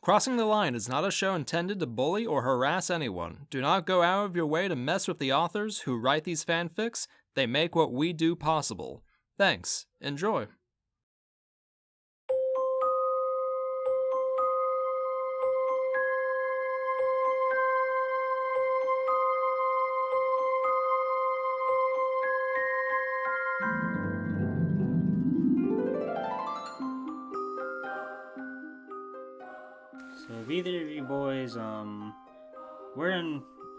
Crossing the Line is not a show intended to bully or harass anyone. Do not go out of your way to mess with the authors who write these fanfics. They make what we do possible. Thanks. Enjoy. So if either of you boys,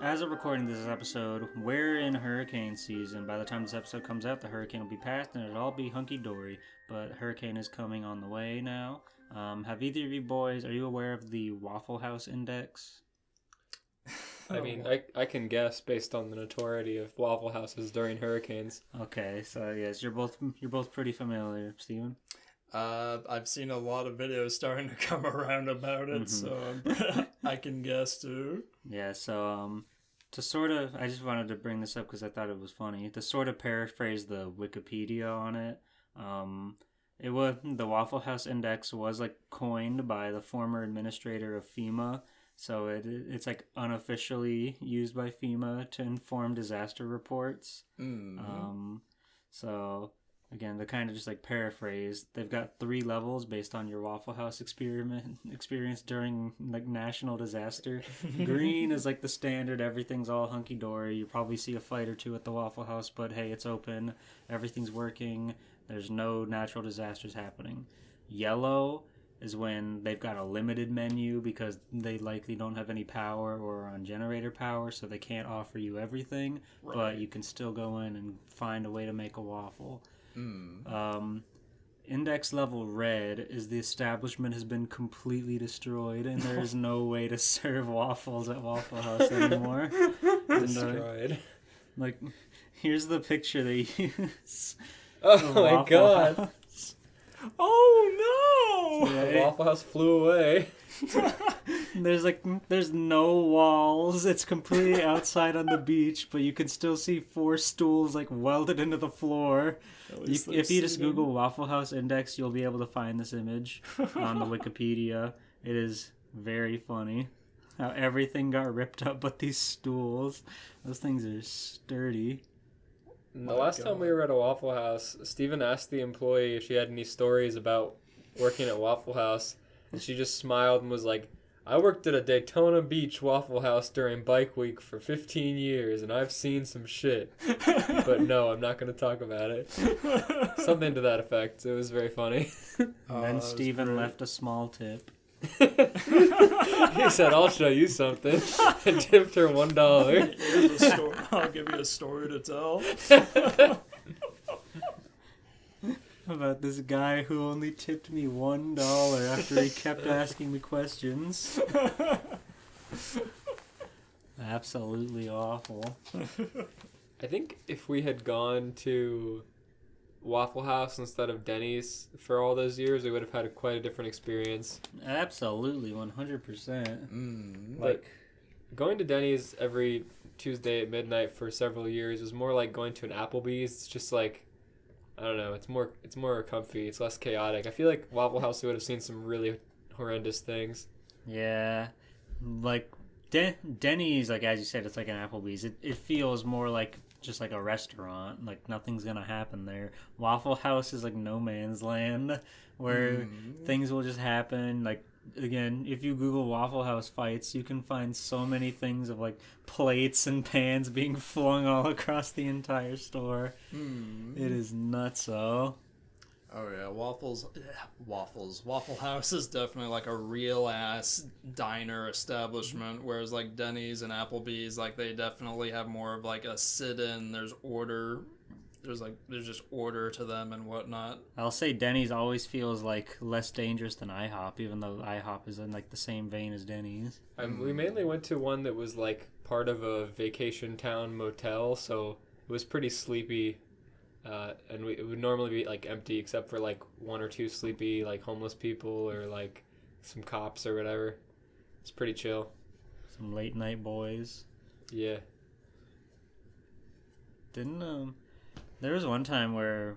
as of recording this episode, we're in hurricane season. By the time this episode comes out, the hurricane will be past and it'll all be hunky-dory. But hurricane is coming on the way now. Have either of you boys, are you aware of the Waffle House Index? I mean, I can guess based on the notoriety of Waffle Houses during hurricanes. Okay, so yes, you're both pretty familiar, Steven. I've seen a lot of videos starting to come around about it, so I can guess too. Yeah, so I just wanted to bring this up because I thought it was funny. To sort of paraphrase the Wikipedia on it, the Waffle House Index was like coined by the former administrator of FEMA, so it's like unofficially used by FEMA to inform disaster reports. So again, to kind of just like paraphrase, they've got 3 levels based on your Waffle House experience during like national disaster. Green is like the standard, everything's all hunky-dory. You probably see a fight or two at the Waffle House, but hey, it's open, everything's working, there's no natural disasters happening. Yellow is when they've got a limited menu because they likely don't have any power or are on generator power, so they can't offer you everything, but you can still go in and find a way to make a waffle. Index level red is the establishment has been completely destroyed and there is no way to serve waffles at Waffle House anymore. Destroyed. Like, here's the picture they use. Oh my god. House. Oh no! The Waffle House flew away. There's no walls. It's completely outside on the beach, but you can still see 4 stools like welded into the floor. If you just Google Waffle House Index, you'll be able to find this image on the Wikipedia. It is very funny how everything got ripped up but these stools. Those things are sturdy. The last time we were at a Waffle House, Steven asked the employee if she had any stories about working at Waffle House, and she just smiled and was like, I worked at a Daytona Beach Waffle House during Bike Week for 15 years, and I've seen some shit. But no, I'm not going to talk about it. Something to that effect. It was very funny. And then Steven left a small tip. He said, I'll show you something. And tipped her $1. Here's a story. I'll give you a story to tell. About this guy who only tipped me $1 after he kept asking me questions. Absolutely awful. I think if we had gone to Waffle House instead of Denny's for all those years, we would have had quite a different experience. Absolutely, 100%. Like, going to Denny's every Tuesday at midnight for several years was more like going to an Applebee's. It's just like, I don't know, it's more comfy, it's less chaotic. I feel like Waffle House we would have seen some really horrendous things. Yeah, like Denny's, like as you said, it's like an Applebee's. It feels more like just like a restaurant, like nothing's gonna happen there. Waffle House is like no man's land where things will just happen. Like, again, if you Google Waffle House fights, you can find so many things of like plates and pans being flung all across the entire store. It is nutso. Oh yeah, Waffles. Waffle House is definitely like a real ass diner establishment, whereas like Denny's and Applebee's, like they definitely have more of like a sit-in. There's order. There's just order to them and whatnot. I'll say Denny's always feels like less dangerous than IHOP, even though IHOP is in like the same vein as Denny's. We mainly went to one that was like part of a vacation town motel, so it was pretty sleepy. And it would normally be like empty except for like 1 or 2 sleepy like homeless people or like some cops or whatever. It's pretty chill. Some late night boys. Yeah. There was one time where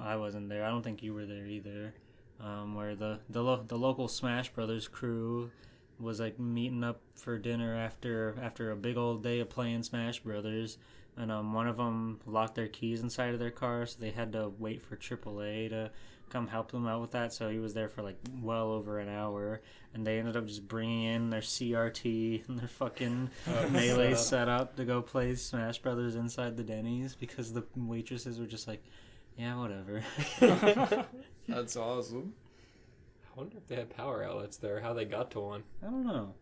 I wasn't there. I don't think you were there either. where the local Smash Brothers crew was like meeting up for dinner after a big old day of playing Smash Brothers, and one of them locked their keys inside of their car, so they had to wait for AAA to come help them out with that. So he was there for like well over an hour, and they ended up just bringing in their CRT and their fucking melee setup to go play Smash Brothers inside the Denny's because the waitresses were just like, yeah, whatever. That's awesome. I wonder if they had power outlets there, how they got to one. I don't know.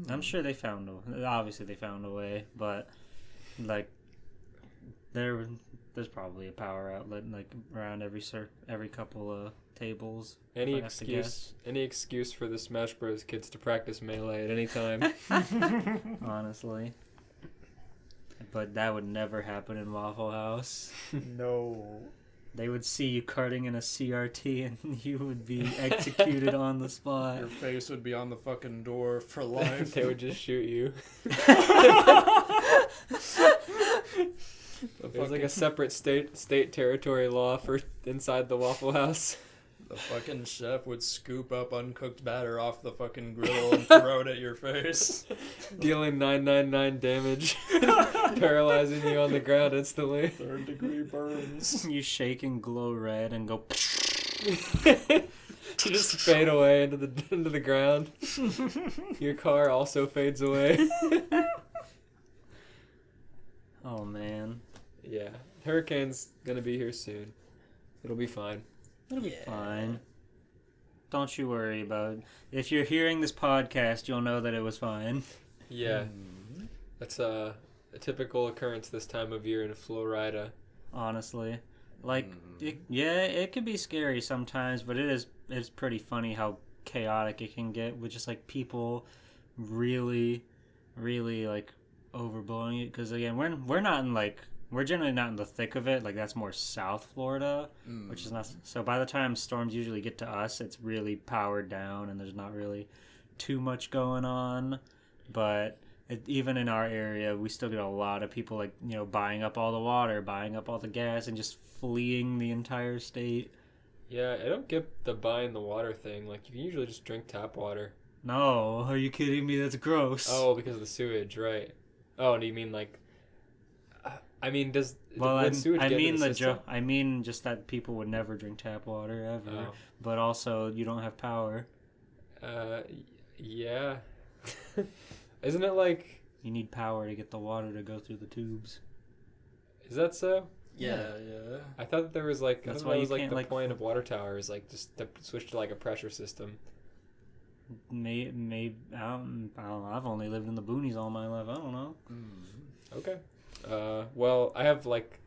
I'm sure they found a way, but like there's probably a power outlet like around every couple of tables. Any excuse for the Smash Bros. Kids to practice melee at any time. Honestly. But that would never happen in Waffle House. No. They would see you carting in a CRT and you would be executed on the spot. Your face would be on the fucking door for life. They would just shoot you. There's like a separate state territory law for inside the Waffle House. The fucking chef would scoop up uncooked batter off the fucking griddle and throw it at your face. Dealing 999 damage. Paralyzing you on the ground instantly. 3rd-degree burns. You shake and glow red and go... You just fade away into the ground. Your car also fades away. Oh, man. Yeah. Hurricane's gonna be here soon. It'll be fine. It'll be fine. Don't you worry about it. If you're hearing this podcast, you'll know that it was fine. Yeah. That's a typical occurrence this time of year in Florida. Honestly. Like, it can be scary sometimes, but it's pretty funny how chaotic it can get with just, like, people really, really, like, overblowing it. Because, again, we're generally not in the thick of it. Like, that's more South Florida, which is not... So by the time storms usually get to us, it's really powered down and there's not really too much going on. But even in our area, we still get a lot of people, like, you know, buying up all the water, buying up all the gas, and just fleeing the entire state. Yeah, I don't get the buying the water thing. Like, you can usually just drink tap water. No, are you kidding me? That's gross. Oh, because of the sewage, right. Oh, do you mean, like... I mean, does sewage get into the system? I mean, just that people would never drink tap water ever. Oh. But also, you don't have power. Yeah. Isn't it like... You need power to get the water to go through the tubes. Is that so? Yeah. I thought that there was like... That's I why thought it you was like can't, the like, point of water towers, like just to switch to like a pressure system. Maybe I don't know. I've only lived in the boonies all my life. I don't know. Okay. Well, I have like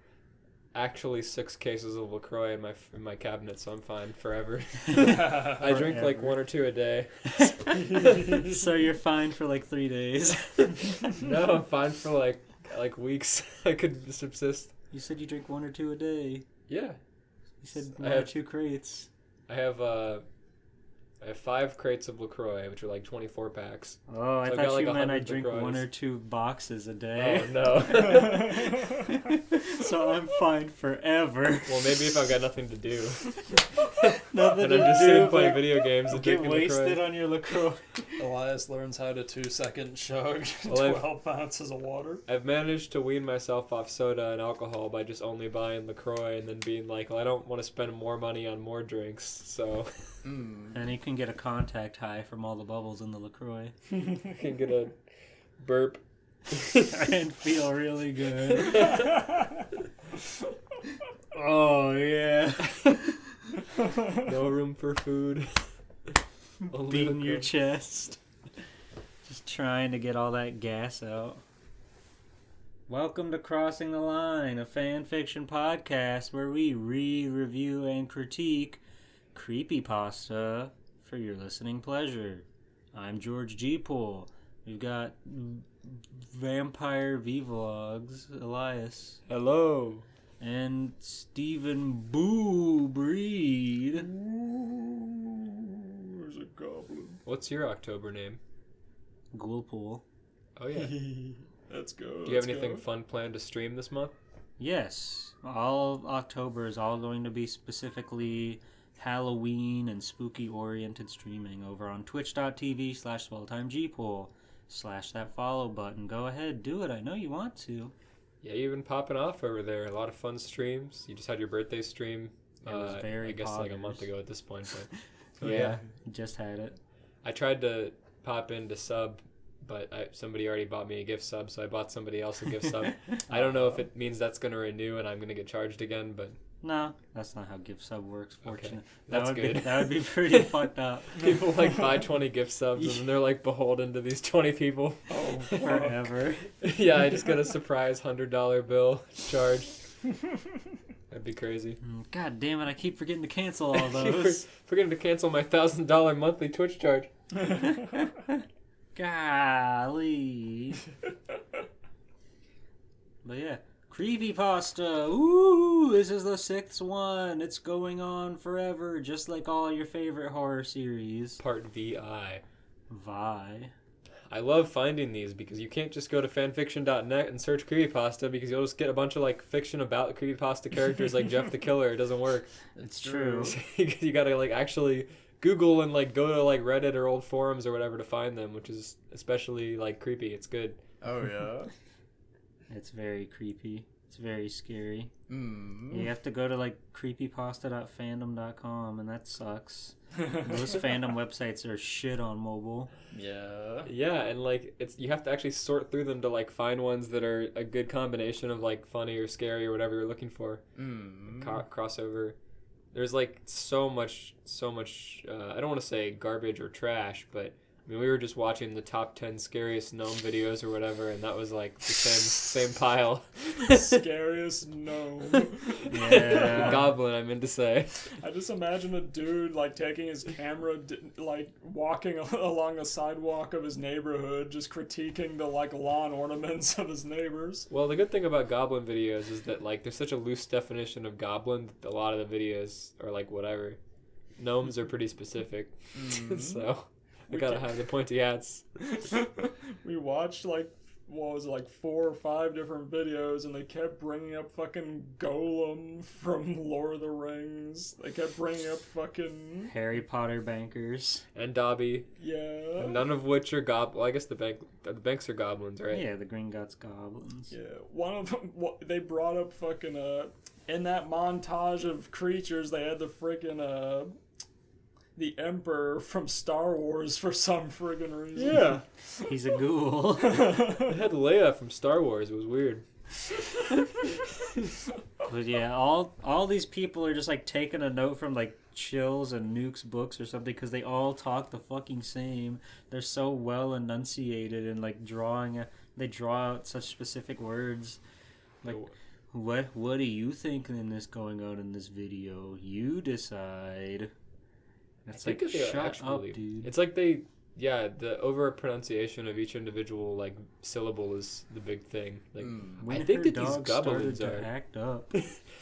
actually 6 cases of LaCroix in my cabinet, so I'm fine forever. I drink like 1 or 2 a day. So you're fine for like 3 days. No, I'm fine for like weeks. I could subsist. You said you drink 1 or 2 a day. Yeah. You said 1 or 2 crates. I have 5 crates of LaCroix, which are like 24 packs. Oh, I So thought like you meant I 100 drink LaCroix. 1 or 2 boxes a day. Oh, no. So I'm fine forever. Well, maybe if I've got nothing to do. Nothing And I'm to just do sitting playing but video games and get drinking wasted LaCroix. on your LaCroix. Elias learns how to 2-second chug Well, 12 ounces of water. I've managed to wean myself off soda and alcohol by just only buying LaCroix and then being like, well, I don't want to spend more money on more drinks, so... And you can get a contact high from all the bubbles in the LaCroix. I can get a burp. And feel really good. Oh, yeah. No room for food. Only Beating your LaCroix. chest. Just trying to get all that gas out. Welcome to Crossing the Line, a fan fiction podcast where we review, and critique CreepyPasta for your listening pleasure. I'm George G. Poole. We've got Vampire V-Vlogs, Elias. Hello. And Stephen Boo Breed. There's a goblin. What's your October name? Ghoulpool. Oh, yeah. Let's go. Do you have anything fun planned to stream this month? Yes. All October is all going to be specifically Halloween and spooky oriented streaming over on twitch.tv/swelltimegpool. Slash that follow button. Go ahead, do it. I know you want to. Yeah, you've been popping off over there. A lot of fun streams. You just had your birthday stream. It was very I guess like a poggers. month ago at this point. But Yeah, just had it. I tried to pop in to sub, but somebody already bought me a gift sub, so I bought somebody else a gift sub. I don't know if it means that's going to renew and I'm going to get charged again, but... No, that's not how gift sub works, fortunately. Okay, that's good. That would be pretty fucked up. People like buy 20 gift subs and then they're like beholden to these 20 people. Oh, forever. Yeah, I just got a surprise $100 bill charged. That'd be crazy. God damn it, I keep forgetting to cancel all those. Forgetting to cancel my $1,000 monthly Twitch charge. Golly. But yeah. CreepyPasta. Ooh, this is the 6th one. It's going on forever, just like all your favorite horror series. Part VI. Vi. I love finding these because you can't just go to fanfiction.net and search creepypasta because you'll just get a bunch of like fiction about creepypasta characters like Jeff the Killer. It doesn't work. It's true. You gotta like actually Google and like go to like Reddit or old forums or whatever to find them, which is especially like creepy. It's good. Oh yeah. It's very creepy. It's very scary. Mm. You have to go to like creepypasta.fandom.com and that sucks. Those fandom websites are shit on mobile. Yeah. Yeah, and like you have to actually sort through them to like find ones that are a good combination of like funny or scary or whatever you're looking for. Crossover. There's like so much I don't want to say garbage or trash, but I mean, we were just watching the top 10 scariest gnome videos or whatever, and that was like the same pile. Scariest gnome. Yeah. Goblin, I meant to say. I just imagine a dude like taking his camera, like walking along the sidewalk of his neighborhood, just critiquing the like lawn ornaments of his neighbors. Well, the good thing about goblin videos is that like there's such a loose definition of goblin that a lot of the videos are like whatever. Gnomes are pretty specific, so I gotta have the pointy hats. We watched like, what was it, like 4 or 5 different videos, and they kept bringing up fucking Golem from Lord of the Rings. They kept bringing up fucking Harry Potter bankers. And Dobby. Yeah. None of which are goblins. Well, I guess the banks are goblins, right? Yeah, the Green Guts goblins. Yeah. One of them, they brought up fucking in that montage of creatures, they had the freaking the Emperor from Star Wars for some friggin' reason. Yeah. He's a ghoul. They had Leia from Star Wars. It was weird. But yeah, all these people are just like taking a note from like Chills and Nuke's books or something because they all talk the fucking same. They're so well enunciated and like they draw out such specific words. Like, what do you think in this going on in this video? You decide. It's like, shut up, dude. It's like the over pronunciation of each individual like syllable is the big thing. Like I think that these goblins started to act up.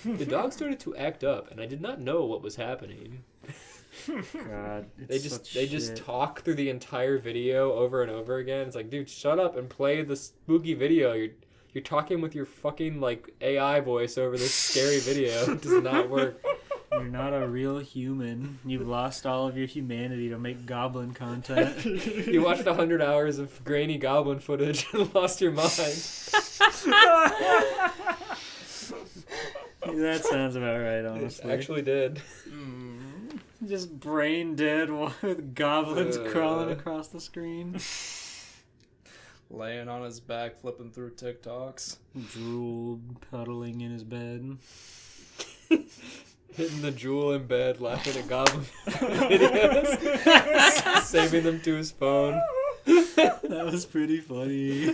The dog started to act up, and I did not know what was happening. God, they just talk through the entire video over and over again. It's like, dude, shut up and play the spooky video. You're talking with your fucking like AI voice over this scary video. It does not work. You're not a real human. You've lost all of your humanity to make goblin content. You watched 100 hours of grainy goblin footage and lost your mind. That sounds about right, honestly. It actually did. Just brain dead with goblins crawling across the screen. Laying on his back, flipping through TikToks. Drool puddling in his bed. Hitting the jewel in bed, laughing at goblin videos, saving them to his phone. That was pretty funny.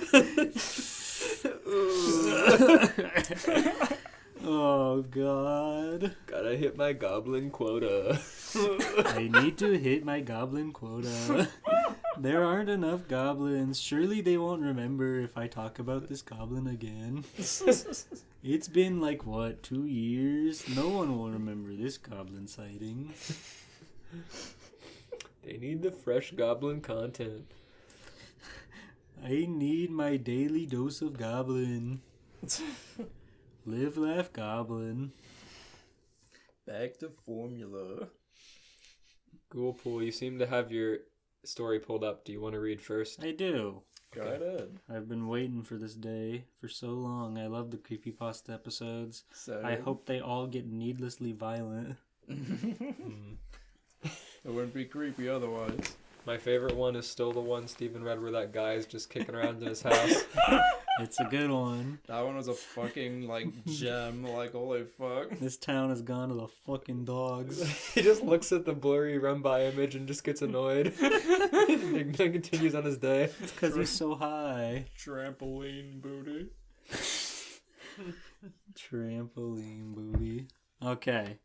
Oh, God. Gotta hit my goblin quota. I need to hit my goblin quota. There aren't enough goblins. Surely they won't remember if I talk about this goblin again. It's been like, 2 years? No one will remember this goblin sighting. They need the fresh goblin content. I need my daily dose of goblin. Live, laugh, goblin. Back to formula. Ghoul Pool, you seem to have your story pulled up. Do you want to read first? I do. Go ahead. I've been waiting for this day for so long. I love the CreepyPasta episodes. So I hope they all get needlessly violent. it wouldn't be creepy otherwise. My favorite one is still the one Stephen read where that guy is just kicking around in his house. It's a good one. That one was a fucking, like, gem. Like, holy fuck. This town has gone to the fucking dogs. He just looks at the blurry run-by image and just gets annoyed. And then continues on his day. It's because he's so high. Trampoline booty. Trampoline booty. Okay.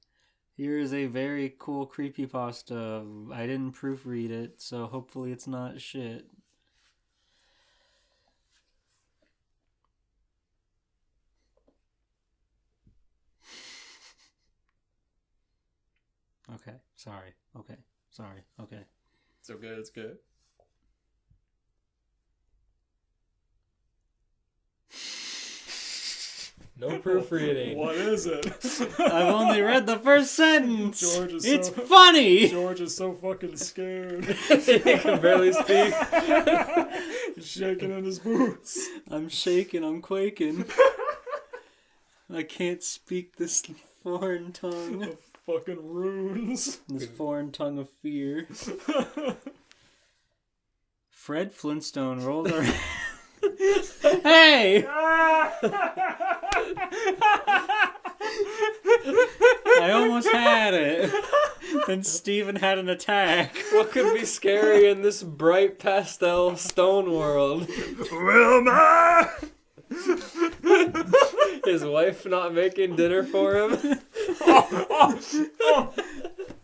Here is a very cool creepypasta. I didn't proofread it, so hopefully it's not shit. Okay. Sorry. Okay. It's okay, it's good. No proofreading. What is it? I've only read the first sentence. George is It's so- funny. George is so fucking scared. He can barely speak. He's shaking in his boots. I'm shaking. I'm quaking. I can't speak this foreign tongue. The fucking runes. This foreign tongue of fear. Fred Flintstone rolled around. Hey! I almost had it. Then Steven had an attack. What could be scary in this bright pastel stone world? Wilma! His wife not making dinner for him?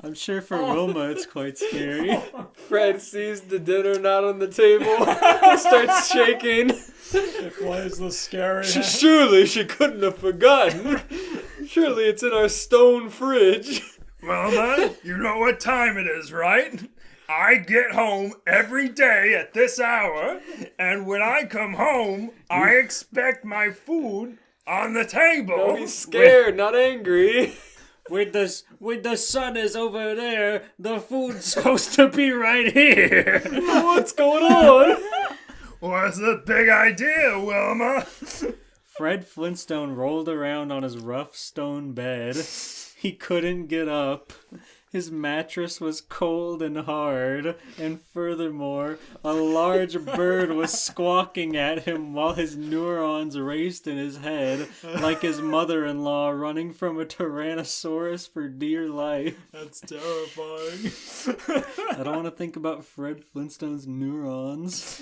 I'm sure for Wilma it's quite scary. Fred sees the dinner not on the table, starts shaking. It plays the scary. Surely she couldn't have forgotten. Surely it's in our stone fridge. Wilma, you know what time it is, right? I get home every day at this hour, and when I come home, I expect my food on the table. Don't be scared, not angry. When the sun is over there, the food's supposed to be right here. What's going on? What's the big idea, Wilma? Fred Flintstone rolled around on his rough stone bed. He couldn't get up. His mattress was cold and hard, and furthermore, a large bird was squawking at him while his neurons raced in his head, like his mother-in-law running from a Tyrannosaurus for dear life. That's terrifying. I don't want to think about Fred Flintstone's neurons.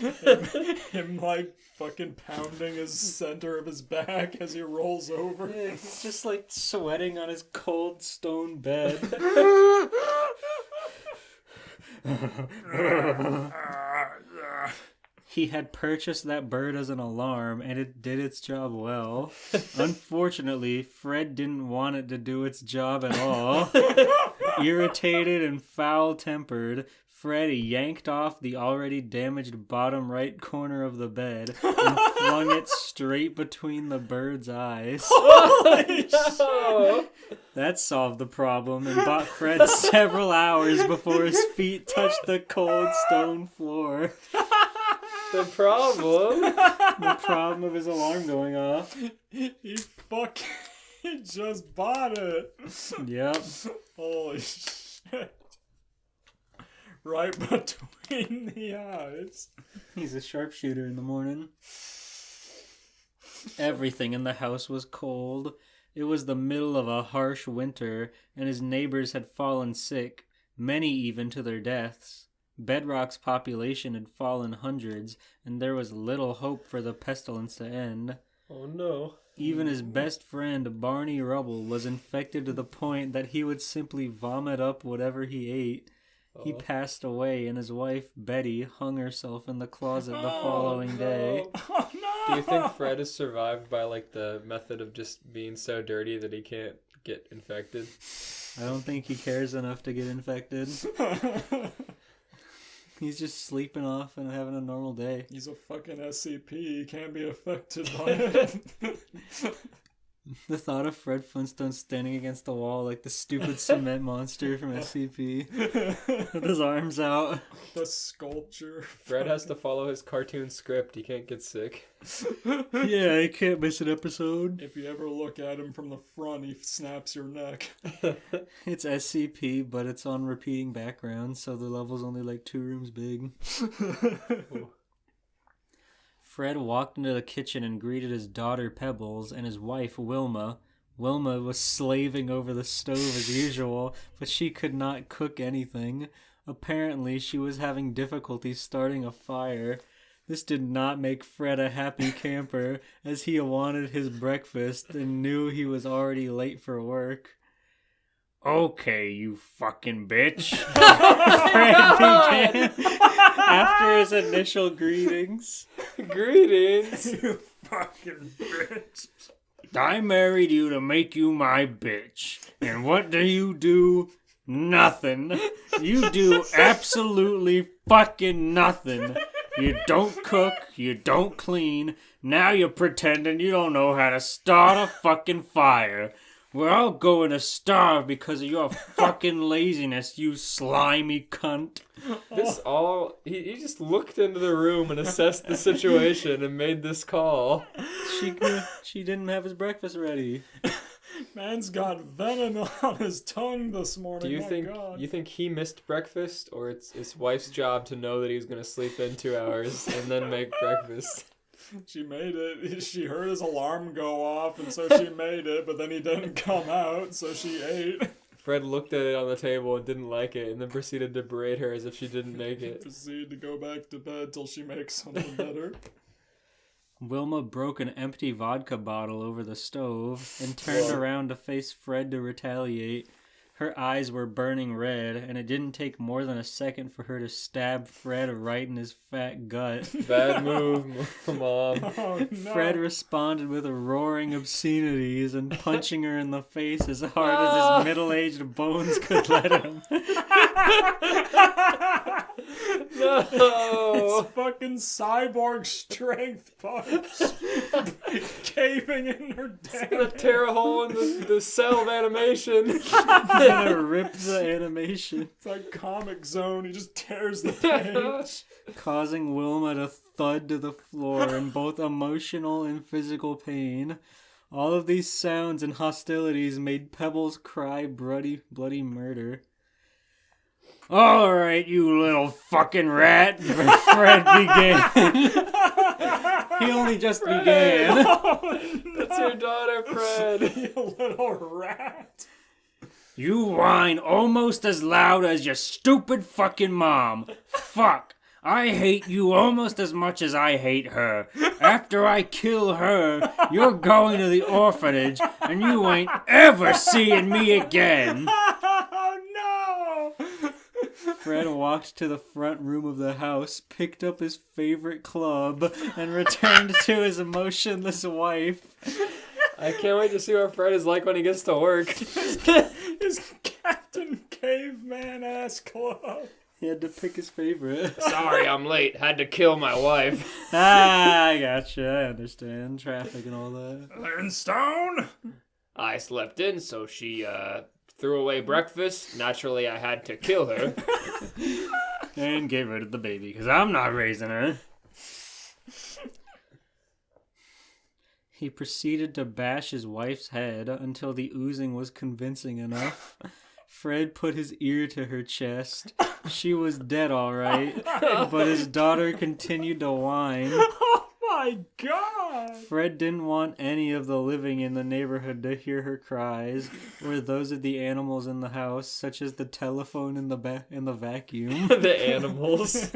Him, like, fucking pounding his center of his back as he rolls over. Yeah, he's just like sweating on his cold stone bed. He had purchased that bird as an alarm, and it did its job well. Unfortunately, Fred didn't want it to do its job at all. Irritated and foul-tempered, Fred yanked off the already damaged bottom right corner of the bed and flung it straight between the bird's eyes. No. That solved the problem and bought Fred several hours before his feet touched the cold stone floor. The problem? The problem of his alarm going off. He fucking just bought it. Yep. Holy shit. Right between the eyes. He's a sharpshooter in the morning. Everything in the house was cold. It was the middle of a harsh winter, and his neighbors had fallen sick, many even to their deaths. Bedrock's population had fallen hundreds, and there was little hope for the pestilence to end. Oh no. Even his best friend, Barney Rubble, was infected to the point that he would simply vomit up whatever he ate. He passed away, and his wife, Betty, hung herself in the closet the following day. Oh no! Do you think Fred is survived by like the method of just being so dirty that he can't get infected? I don't think he cares enough to get infected. He's just sleeping off and having a normal day. He's a fucking SCP. He can't be affected by it. The thought of Fred Flintstone standing against the wall like the stupid cement monster from SCP with his arms out. The sculpture. Fred has to follow his cartoon script. He can't get sick. Yeah, I can't miss an episode. If you ever look at him from the front, he snaps your neck. It's SCP, but it's on repeating background, so the level's only like 2 rooms big. Fred walked into the kitchen and greeted his daughter Pebbles and his wife Wilma. Wilma was slaving over the stove as usual, but she could not cook anything. Apparently, she was having difficulty starting a fire. This did not make Fred a happy camper, as he wanted his breakfast and knew he was already late for work. Okay, you fucking bitch. Fred began after his initial greetings. Greetings. You fucking bitch. I married you to make you my bitch. And what do? Nothing. You do absolutely fucking nothing. You don't cook, you don't clean. Now you're pretending you don't know how to start a fucking fire. We're all going to starve because of your fucking laziness, you slimy cunt. He just looked into the room and assessed the situation and made this call. She didn't have his breakfast ready. Man's got venom on his tongue this morning. Do you think he missed breakfast, or it's his wife's job to know that he's gonna sleep in 2 hours and then make breakfast? She made it. She heard his alarm go off, and so she made it, but then he didn't come out, so she ate. Fred looked at it on the table and didn't like it, and then proceeded to berate her as if she didn't make it. Proceed to go back to bed till she makes something better. Wilma broke an empty vodka bottle over the stove and turned around to face Fred to retaliate. Her eyes were burning red, and it didn't take more than a second for her to stab Fred right in his fat gut. Bad move, Mom. Oh, no. Fred responded with roaring obscenities and punching her in the face as hard as his middle-aged bones could let him. No! It's fucking cyborg strength punch. Caving in her down. Gonna tear a hole in the cell of animation. Gonna rip the animation. It's like Comic Zone. He just tears the page. Causing Wilma to thud to the floor in both emotional and physical pain. All of these sounds and hostilities made Pebbles cry bloody murder. Alright, you little fucking rat, Fred began. He only just began. That's your daughter, Fred. You little rat. You whine almost as loud as your stupid fucking mom. Fuck. I hate you almost as much as I hate her. After I kill her, you're going to the orphanage, and you ain't ever seeing me again. Oh, no. Fred walked to the front room of the house, picked up his favorite club, and returned to his emotionless wife. I can't wait to see what Fred is like when he gets to work. His Captain Caveman ass club. He had to pick his favorite. Sorry, I'm late. Had to kill my wife. I gotcha. I understand. Traffic and all that. Ironstone? I slept in, so she threw away breakfast. Naturally, I had to kill her. And get rid of the baby, because I'm not raising her. He proceeded to bash his wife's head until the oozing was convincing enough. Fred put his ear to her chest. She was dead, all right, but his daughter continued to whine. Oh my god! Fred didn't want any of the living in the neighborhood to hear her cries, or those of the animals in the house, such as the telephone in the vacuum. The animals.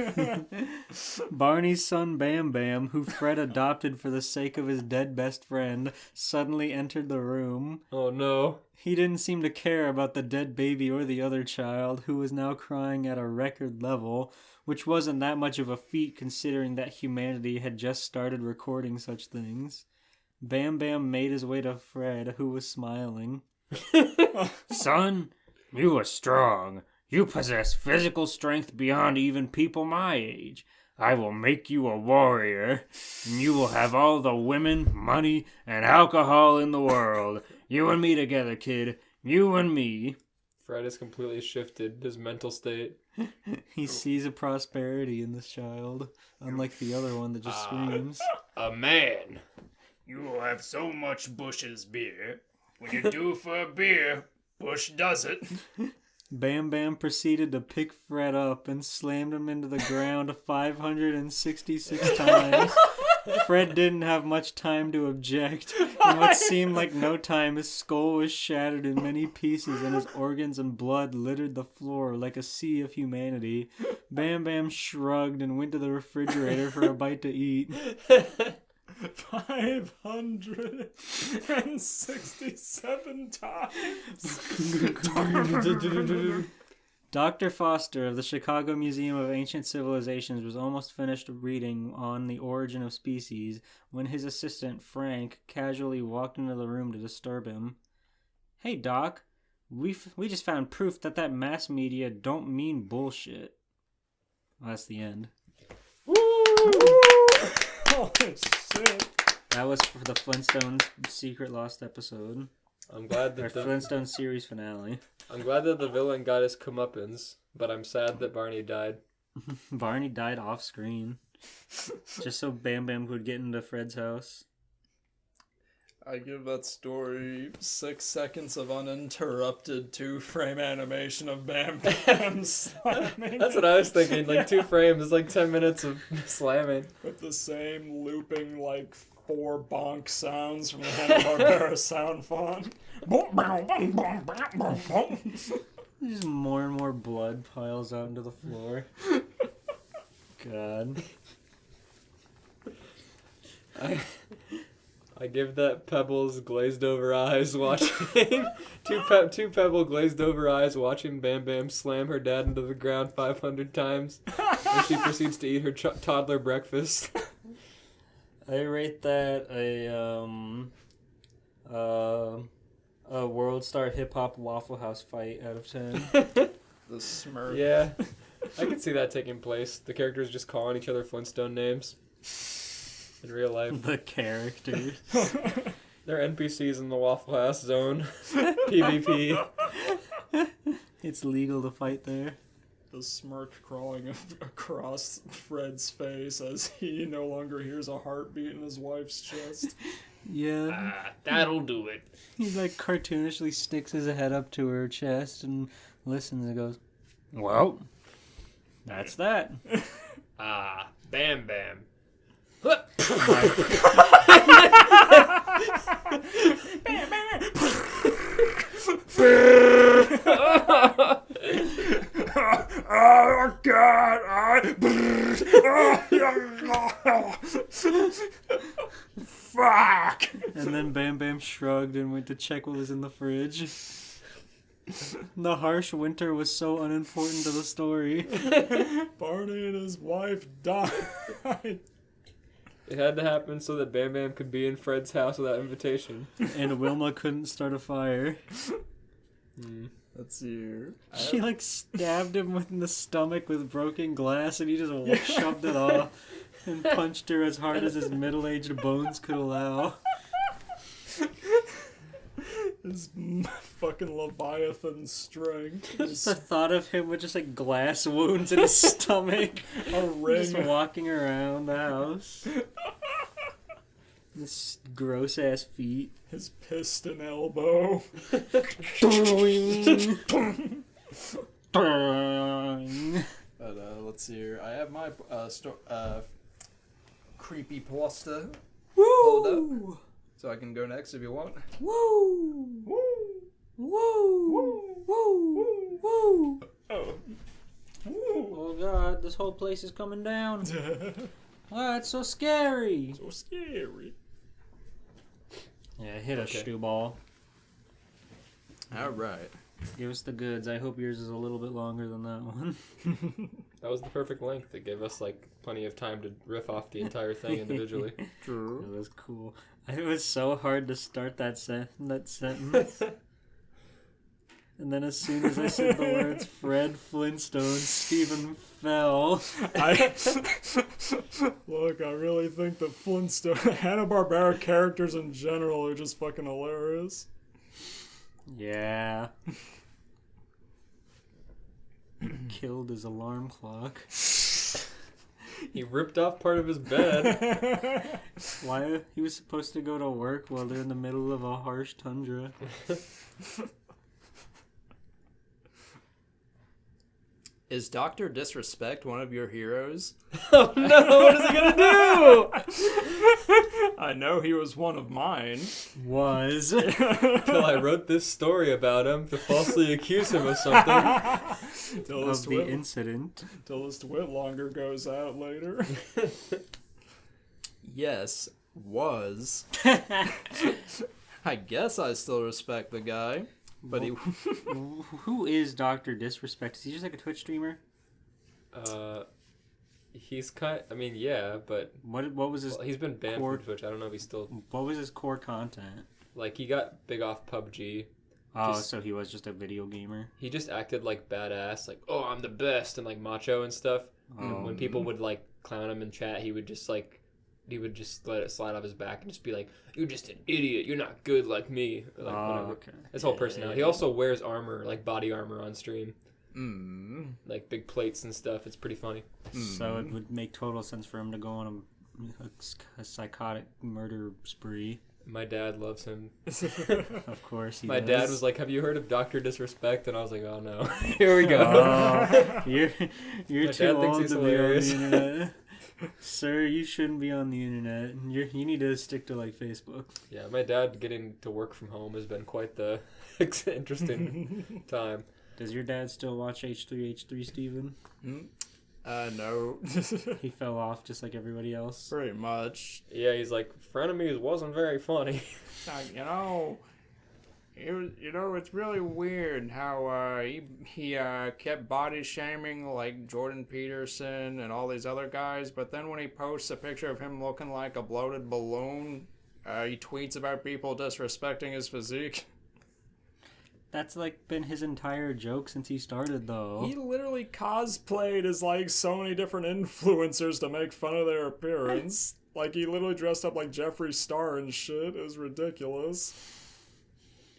Barney's son Bam Bam, who Fred adopted for the sake of his dead best friend, suddenly entered the room. Oh no. He didn't seem to care about the dead baby or the other child, who was now crying at a record level, which wasn't that much of a feat considering that humanity had just started recording such things. Bam Bam made his way to Fred, who was smiling. Son, you are strong. You possess physical strength beyond even people my age. I will make you a warrior, and you will have all the women, money, and alcohol in the world. You and me together, kid. You and me. Fred has completely shifted his mental state. He sees a prosperity in this child, unlike the other one that just screams. A man. You will have so much Bush's beer. When you're due for a beer, Bush does it. Bam Bam proceeded to pick Fred up and slammed him into the ground 566 times. Fred didn't have much time to object. In what seemed like no time, his skull was shattered in many pieces and his organs and blood littered the floor like a sea of humanity. Bam Bam shrugged and went to the refrigerator for a bite to eat. 567 times. Dr. Foster of the Chicago Museum of Ancient Civilizations was almost finished reading on the origin of species when his assistant, Frank, casually walked into the room to disturb him. Hey, Doc, we just found proof that mass media don't mean bullshit. Well, that's the end. Woo! Holy shit. That was for the Flintstones Secret Lost episode. I'm glad Our that the Flintstones series finale. I'm glad that the villain got his comeuppance, but I'm sad that Barney died. Barney died off screen. Just so Bam Bam could get into Fred's house. I give that story 6 seconds of uninterrupted 2-frame animation of Bam Bam slamming. That's what I was thinking. Like 2 frames is like 10 minutes of slamming. With the same looping, like, 4 bonk sounds from the Hanna-Barbera sound font. Just more and more blood piles out into the floor. God. I give that Pebbles glazed over eyes watching two Pebble glazed over eyes watching Bam Bam slam her dad into the ground 500 times as she proceeds to eat her toddler breakfast. I rate that a World Star Hip Hop Waffle House fight out of 10. The smirk. Yeah, I could see that taking place. The characters just calling each other Flintstone names in real life. The characters. They're NPCs in the Waffle House zone. PvP. It's legal to fight there. The smirk crawling across Fred's face as he no longer hears a heartbeat in his wife's chest. Yeah. That'll do it. He like cartoonishly sticks his head up to her chest and listens and goes, well, that's that. Bam Bam. Oh God! Fuck! And then Bam Bam shrugged and went to check what was in the fridge. The harsh winter was so unimportant to the story. Barney and his wife died. It had to happen so that Bam Bam could be in Fred's house without invitation. And Wilma couldn't start a fire. Let's see. She like stabbed him in the stomach with broken glass and he just shoved it off and punched her as hard as his middle-aged bones could allow. His fucking Leviathan strength. Just the thought of him with just like glass wounds in his stomach. A ring. Just walking around the house. This gross ass feet. His piston elbow. But let's see here. I have my CreepyPasta pulled up, so I can go next if you want. Woo! Woo! Woo! Woo! Woo! Oh. Oh God, this whole place is coming down. Oh, it's so scary. So scary. Yeah, hit a Okay. stew ball. All right. Give us the goods. I hope yours is a little bit longer than that one. That was the perfect length. It gave us like plenty of time to riff off the entire thing individually. True. It was cool. It was so hard to start that sentence. And then as soon as I said the words Fred Flintstone, Stephen fell. Look, I really think that Flintstone, Hanna-Barbera characters in general are just fucking hilarious. Yeah. Killed his alarm clock. He ripped off part of his bed. Why? He was supposed to go to work while they're in the middle of a harsh tundra. Is Dr. Disrespect one of your heroes? Oh no, what is he gonna do? I know he was one of mine. Was. Till I wrote this story about him to falsely accuse him of something. Till Of the incident. Till this Twitlonger goes out later. Yes, was. I guess I still respect the guy, but he... Who is Dr. Disrespect? Is he just like a Twitch streamer? He's I mean, yeah, but What was his he's been banned core- from Twitch. I don't know if he's still What was his core content? like he got big off PUBG. Oh, Just- so he was just a video gamer. He just acted like badass, like, oh, I'm the best, and like macho and stuff. And when people would like clown him in chat, he would just let it slide off his back and just be like, "You're just an idiot. You're not good like me." Or, like, whatever. Okay. His whole personality. He also wears armor, like body armor, on stream, Mm. like big plates and stuff. It's pretty funny. So it would make total sense for him to go on a psychotic murder spree. My dad loves him. Of course, he My does. dad was like, "Have you heard of Dr. Disrespect?" And I was like, "Oh no, here we go." Oh, you're My too dad thinks old he's to hilarious. be on the internet. Sir, you shouldn't be on the internet. You need to stick to like Facebook. Yeah, my dad getting to work from home has been quite the interesting time. Does your dad still watch H3H3, Steven? No. He fell off just like everybody else. Pretty much. Yeah, he's like, "Frenemies wasn't very funny." It's really weird how he kept body shaming like Jordan Peterson and all these other guys, but then when he posts a picture of him looking like a bloated balloon, he tweets about people disrespecting his physique. That's like been his entire joke since he started, though. He literally cosplayed as like so many different influencers to make fun of their appearance. Like he literally dressed up like Jeffree Star and shit. It was ridiculous.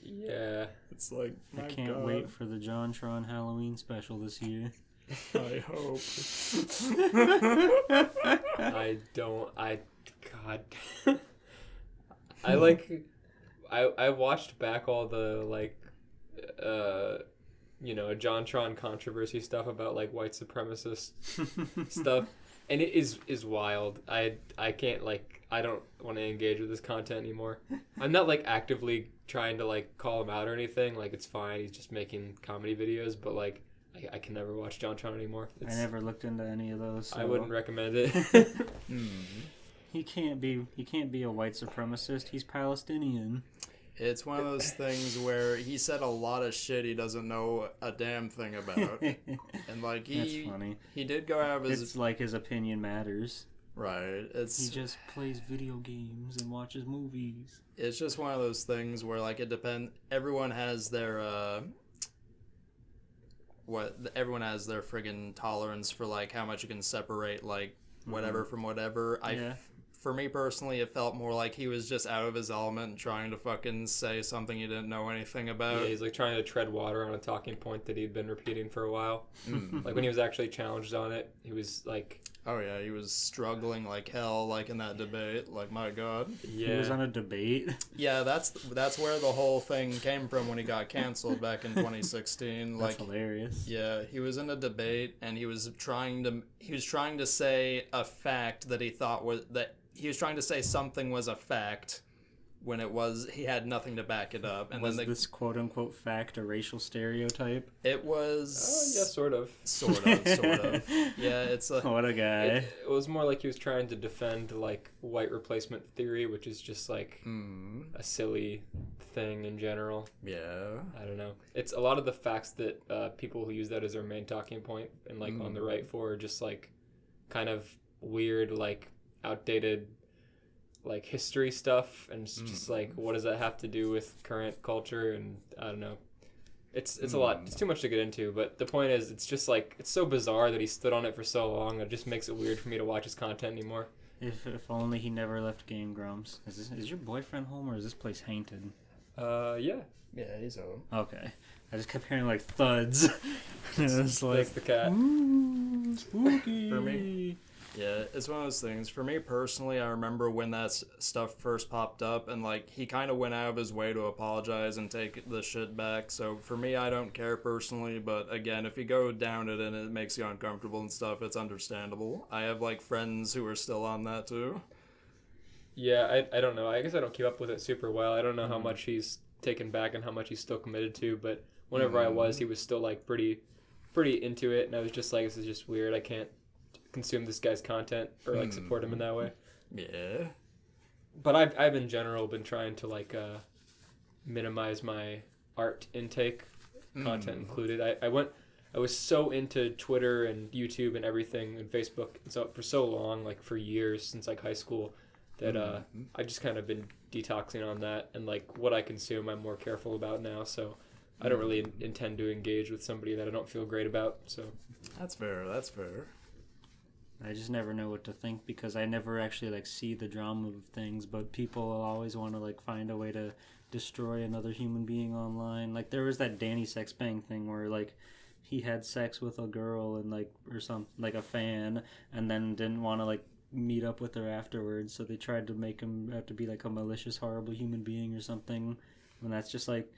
Yeah. It's like, I my can't God. wait for the JonTron Halloween special this year. I hope. God. I like, I watched back all the like, JonTron controversy stuff about like white supremacist stuff, and it is wild. I can't like, I don't want to engage with this content anymore. I'm not like actively trying to like call him out or anything. Like it's fine. He's just making comedy videos, but like I can never watch JonTron anymore. I never looked into any of those. So I wouldn't recommend it. He can't be a white supremacist. He's Palestinian. It's one of those things where he said a lot of shit he doesn't know a damn thing about. And like That's funny. he did go out of his It's like his opinion matters. right. He just plays video games and watches movies. It's just one of those things where like it depends. Everyone has their everyone has their friggin' tolerance for like how much you can separate like whatever from whatever. For me personally, it felt more like he was just out of his element and trying to fucking say something he didn't know anything about. Yeah, he's like trying to tread water on a talking point that he'd been repeating for a while. Like when he was actually challenged on it, he was like, Oh yeah, he was struggling like hell, like in that debate. Like my God. yeah. He was on a debate. Yeah, that's where the whole thing came from when he got canceled back in 2016. That's Like, hilarious. yeah, he was in a debate and he was trying to say a fact that he thought was that he was trying to say something was a fact when it was he had nothing to back it up. And was then this quote unquote fact a racial stereotype? it was Yeah, sort of. sort of. Yeah, it's a What a guy. It was more like he was trying to defend like white replacement theory, which is just like a silly thing in general. yeah. I don't know. It's a lot of the facts that people who use that as their main talking point and like on the right for are just like kind of weird, like outdated, like history stuff, and it's just like, what does that have to do with current culture? And I don't know. It's a lot. It's too much to get into. But the point is, it's just like it's so bizarre that he stood on it for so long. It just makes it weird for me to watch his content anymore. If only he never left Game Grumps. Is your boyfriend home or is this place haunted? Yeah. Yeah, he's home. Okay. I just kept hearing like thuds. It's like That's the cat. ooh, spooky. For me, yeah, it's one of those things. For me personally, I remember when that stuff first popped up, and like he kind of went out of his way to apologize and take the shit back. So for me, I don't care personally, but again, if you go down it and it makes you uncomfortable and stuff, it's understandable. I have like friends who are still on that too. Yeah, I don't know. I guess I don't keep up with it super well. I don't know how much he's taken back and how much he's still committed to, but whenever I was, he was still like pretty into it, and I was just like, this is just weird. I can't consume this guy's content or like support him in that way. Yeah. But I've in general been trying to like minimize my art intake, content included. I was so into Twitter and YouTube and everything and Facebook and so for so long, like for years since like high school, that I just kind of been detoxing on that, and like what I consume I'm more careful about now, so I don't really intend to engage with somebody that I don't feel great about. So That's fair. I just never know what to think because I never actually like see the drama of things, but people always want to like find a way to destroy another human being online. Like there was that Danny Sex Bang thing where like he had sex with a girl and like or some like a fan, and then didn't want to like meet up with her afterwards, so they tried to make him out to be like a malicious, horrible human being or something. And that's just like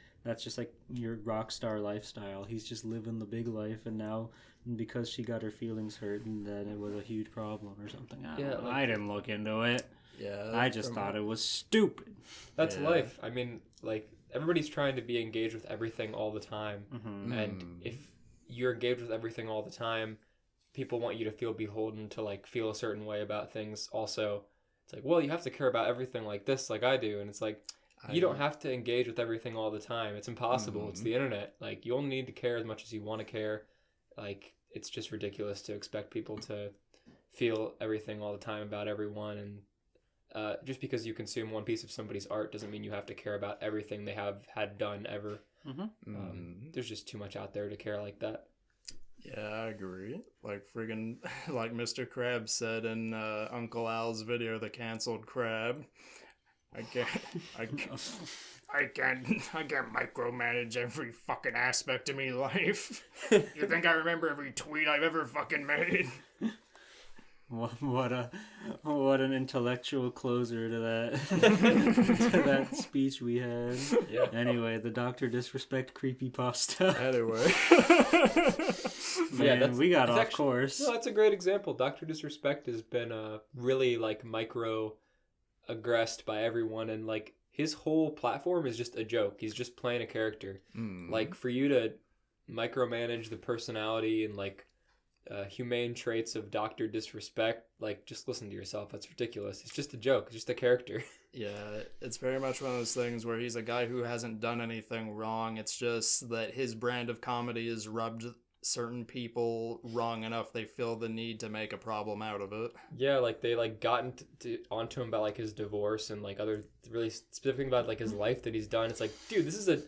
your rock star lifestyle. He's just living the big life, and now because she got her feelings hurt, and that it was a huge problem or something. I didn't look into it. Yeah. I just thought it was stupid. that's life. I mean, like everybody's trying to be engaged with everything all the time, and if you're engaged with everything all the time, people want you to feel beholden to like feel a certain way about things. Also, it's like, well, you have to care about everything like this, like I do, and it's like, you don't have to engage with everything all the time. It's impossible. It's the internet. Like, you only need to care as much as you want to care. Like, it's just ridiculous to expect people to feel everything all the time about everyone. And just because you consume one piece of somebody's art doesn't mean you have to care about everything they have had done ever. There's just too much out there to care like that. Yeah, I agree. Like friggin' like Mr. Krabs said in Uncle Al's video, The Cancelled Crab. I can't micromanage every fucking aspect of me life. You think I remember every tweet I've ever fucking made? What an intellectual closer to that to that speech we had. Yeah. Anyway, the Dr. Disrespect Creepypasta. Anyway. Man, we got off course. No, that's a great example. Dr. Disrespect has been really like aggressed by everyone, and like his whole platform is just a joke. He's just playing a character. Like for you to micromanage the personality and like humane traits of Dr. Disrespect, like just listen to yourself. That's ridiculous. It's just a joke. It's just a character. Yeah, it's very much one of those things where he's a guy who hasn't done anything wrong. It's just that his brand of comedy has rubbed certain people wrong enough they feel the need to make a problem out of it. Yeah, like they like gotten onto him about like his divorce and like other really specific about like his life that he's done. It's like, dude, this is a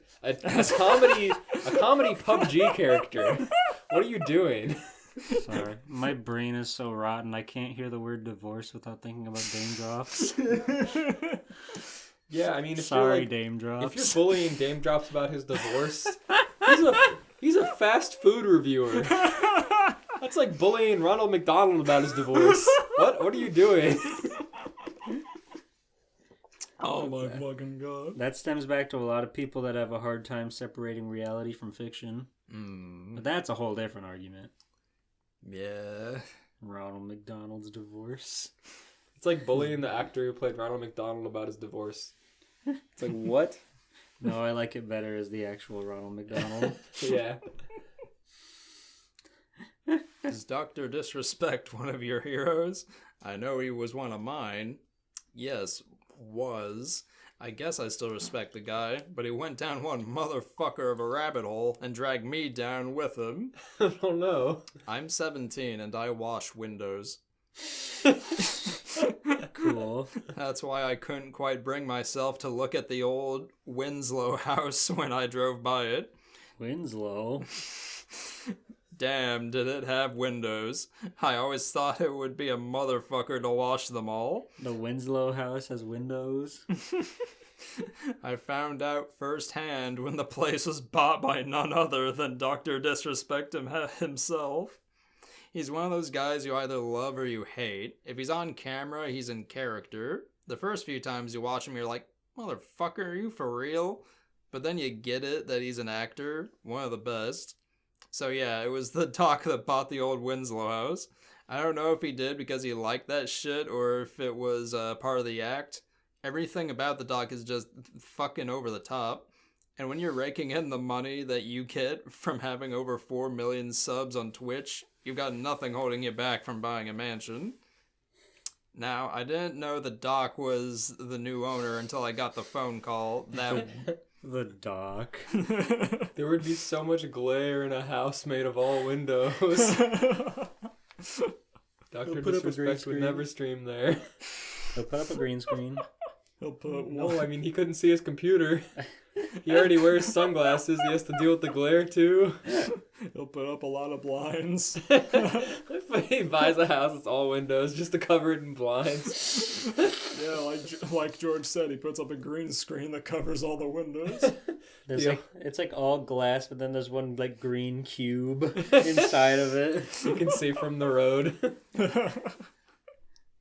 comedy PUBG character. What are you doing? Sorry, my brain is so rotten. I can't hear the word divorce without thinking about Dame Drops. Yeah, I mean, if sorry, you're, like, Dame Drops. if you're bullying Dame Drops about his divorce, he's a fast food reviewer. That's like bullying Ronald McDonald about his divorce. What are you doing? Oh my fucking god. That stems back to a lot of people that have a hard time separating reality from fiction. But that's a whole different argument. Yeah. Ronald McDonald's divorce. It's like bullying the actor who played Ronald McDonald about his divorce. It's like, what? No, I like it better as the actual Ronald McDonald. Yeah. Is Dr. Disrespect one of your heroes? I know he was one of mine. Yes, was. I guess I still respect the guy, but he went down one motherfucker of a rabbit hole and dragged me down with him. I don't know. I'm 17 and I wash windows. Cool. That's why I couldn't quite bring myself to look at the old Winslow house when I drove by it. Winslow. Damn, did it have windows. I always thought it would be a motherfucker to wash them all. The Winslow house has windows. I found out firsthand when the place was bought by none other than Dr. Disrespect himself. He's one of those guys you either love or you hate. If he's on camera, he's in character. The first few times you watch him, you're like, motherfucker, are you for real? But then you get it that he's an actor, one of the best. So yeah, it was the doc that bought the old Winslow house. I don't know if he did because he liked that shit or if it was part of the act. Everything about the doc is just fucking over the top. And when you're raking in the money that you get from having over 4 million subs on Twitch, you've got nothing holding you back from buying a mansion. Now, I didn't know the doc was the new owner until I got the phone call. The doc. There would be so much glare in a house made of all windows. Dr. Disrespect would never stream there. He'll put up a green screen. He'll put No, I mean, he couldn't see his computer. He already wears sunglasses. He has to deal with the glare, too. He'll put up a lot of blinds. He buys a house, it's all windows, just to cover it in blinds. Yeah, like George said, he puts up a green screen that covers all the windows. It's like all glass, but then there's one like green cube inside of it. You can see from the road.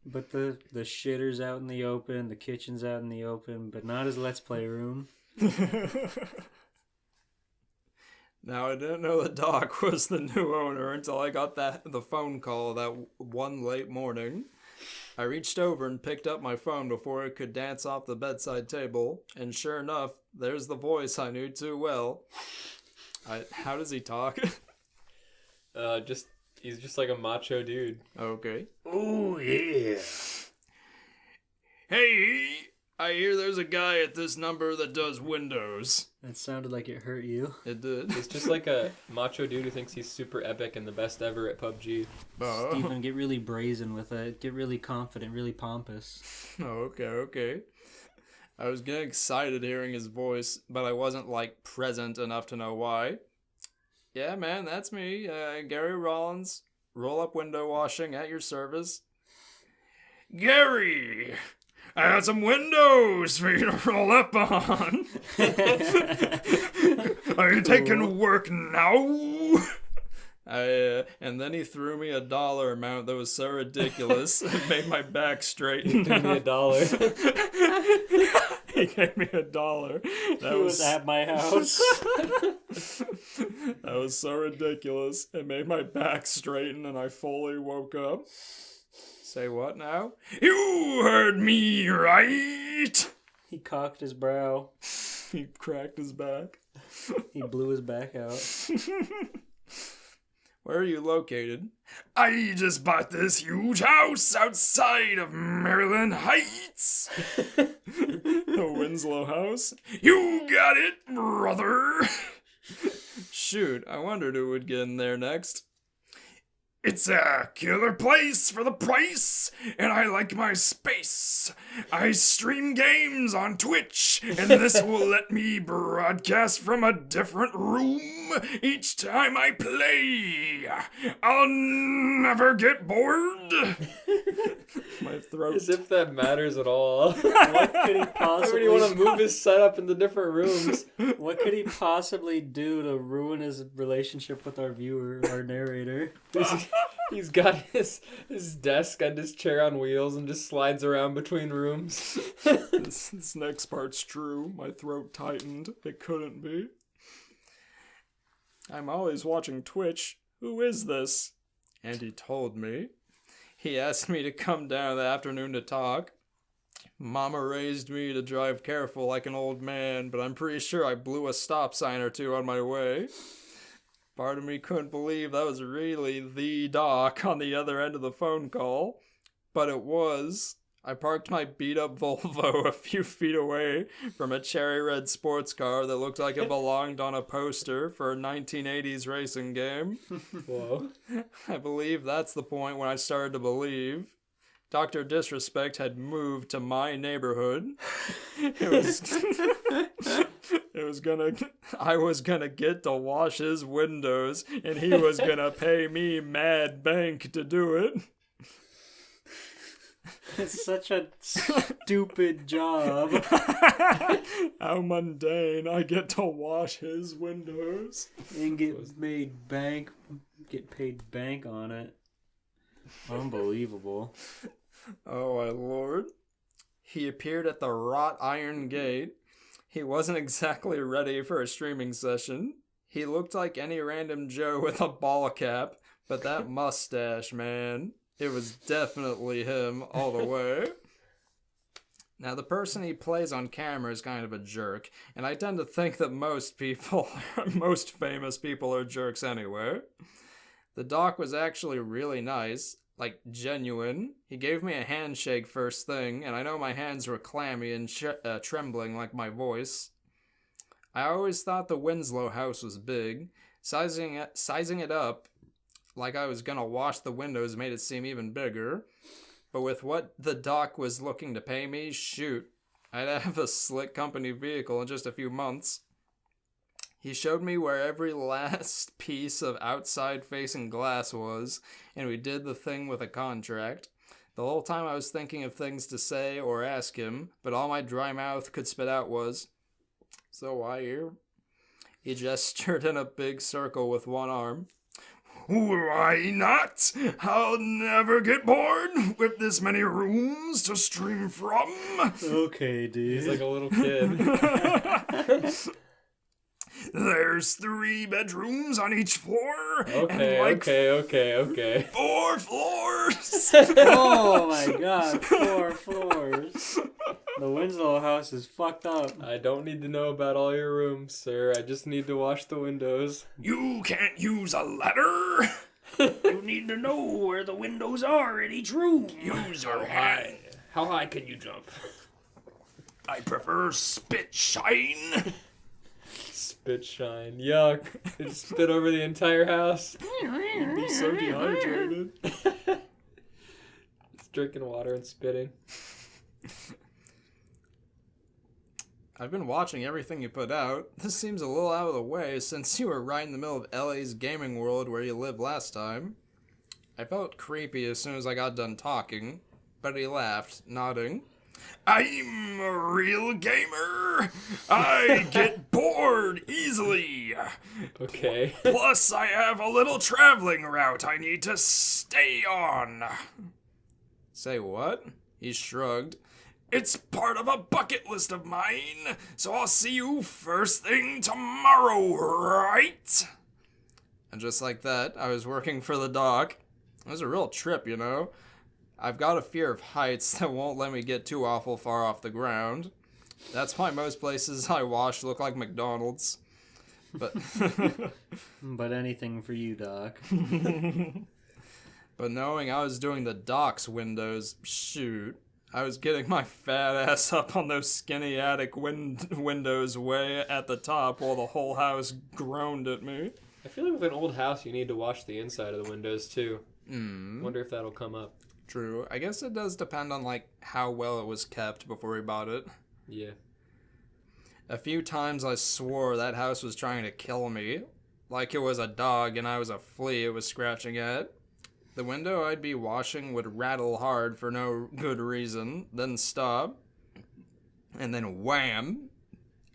But the shitter's out in the open, the kitchen's out in the open, but not his Let's Play room. Now, I didn't know the doc was the new owner until I got the phone call that one late morning. I reached over and picked up my phone before it could dance off the bedside table, and sure enough, there's the voice I knew too well. How does he talk? He's just like a macho dude. Okay. Oh, yeah. Hey, I hear there's a guy at this number that does windows. That sounded like it hurt you. It did. He's just like a macho dude who thinks he's super epic and the best ever at PUBG. Steven, get really brazen with it. Get really confident, really pompous. Okay. I was getting excited hearing his voice, but I wasn't, present enough to know why. Yeah, man, that's me, Gary Rollins. Roll-up window washing at your service. Gary! I got some windows for you to roll up on. Are you taking work now? And then he threw me a dollar amount that was so ridiculous it made my back straighten. He gave me $1. He gave me $1. That was at my house. That was so ridiculous. It made my back straighten and I fully woke up. Say what now? You heard me right. He cocked his brow. He cracked his back. He blew his back out. Where are you located? I just bought this huge house outside of Maryland Heights. The Winslow house. You got it, brother. Shoot, I wondered who would get in there next. It's a killer place for the price, and I like my space. I stream games on Twitch, and this will let me broadcast from a different room each time I play. I'll never get bored. My throat. As if that matters at all. What could he possibly... Everybody want to move his setup into different rooms. What could he possibly do to ruin his relationship with our viewer, our narrator? He's got his desk and his chair on wheels and just slides around between rooms. This next part's true. My throat tightened. It couldn't be. I'm always watching Twitch. Who is this? And he told me. He asked me to come down in the afternoon to talk. Mama raised me to drive careful like an old man, but I'm pretty sure I blew a stop sign or two on my way. Part of me couldn't believe that was really the doc on the other end of the phone call, but it was. I parked my beat-up Volvo a few feet away from a cherry red sports car that looked like it belonged on a poster for a 1980s racing game. Whoa. I believe that's the point when I started to believe. Dr. Disrespect had moved to my neighborhood. It I was gonna get to wash his windows, and he was gonna pay me mad bank to do it. It's such a stupid job. How mundane. I get to wash his windows. And get paid bank on it. Unbelievable. Oh my lord. He appeared at the wrought iron gate. He wasn't exactly ready for a streaming session. He looked like any random Joe with a ball cap, but that mustache, man, it was definitely him all the way. Now, the person he plays on camera is kind of a jerk, and I tend to think that most famous people are jerks anyway. The doc was actually really nice, like genuine. He gave me a handshake first thing, and I know my hands were clammy and trembling like my voice. I always thought the Winslow house was big. Sizing it up like I was gonna wash the windows made it seem even bigger. But with what the doc was looking to pay me, shoot, I'd have a slick company vehicle in just a few months. He showed me where every last piece of outside-facing glass was, and we did the thing with a contract. The whole time I was thinking of things to say or ask him, but all my dry mouth could spit out was, "So why here?" He gestured in a big circle with one arm. "Why not? I'll never get bored with this many rooms to stream from." Okay, dude. He's like a little kid. "There's 3 bedrooms on each floor. Okay, and like okay. 4 floors." Oh my god, 4 floors. The Winslow house is fucked up. I don't need to know about all your rooms, sir. I just need to wash the windows. "You can't use a ladder. You need to know where the windows are in each room. Use your hand. How high can you jump? I prefer spit shine." Spit shine. Yuck. It spit over the entire house. You'd be so dehydrated. It's drinking water and spitting. "I've been watching everything you put out. This seems a little out of the way since you were right in the middle of LA's gaming world where you lived last time." I felt creepy as soon as I got done talking, but he laughed, nodding. "I'm a real gamer. I get bored easily. Okay. Plus, I have a little traveling route I need to stay on." "Say what?" He shrugged. "It's part of a bucket list of mine, so I'll see you first thing tomorrow, right?" And just like that, I was working for the doc. It was a real trip, you know. I've got a fear of heights that won't let me get too awful far off the ground. That's why most places I wash look like McDonald's. But But anything for you, Doc. but knowing I was doing the doc's windows, shoot, I was getting my fat ass up on those skinny attic windows way at the top while the whole house groaned at me. I feel like with an old house, you need to wash the inside of the windows, too. Wonder if that'll come up. True. I guess it does depend on, like, how well it was kept before we bought it. Yeah. A few times I swore that house was trying to kill me. Like it was a dog and I was a flea it was scratching at. The window I'd be washing would rattle hard for no good reason, then stop. And then wham!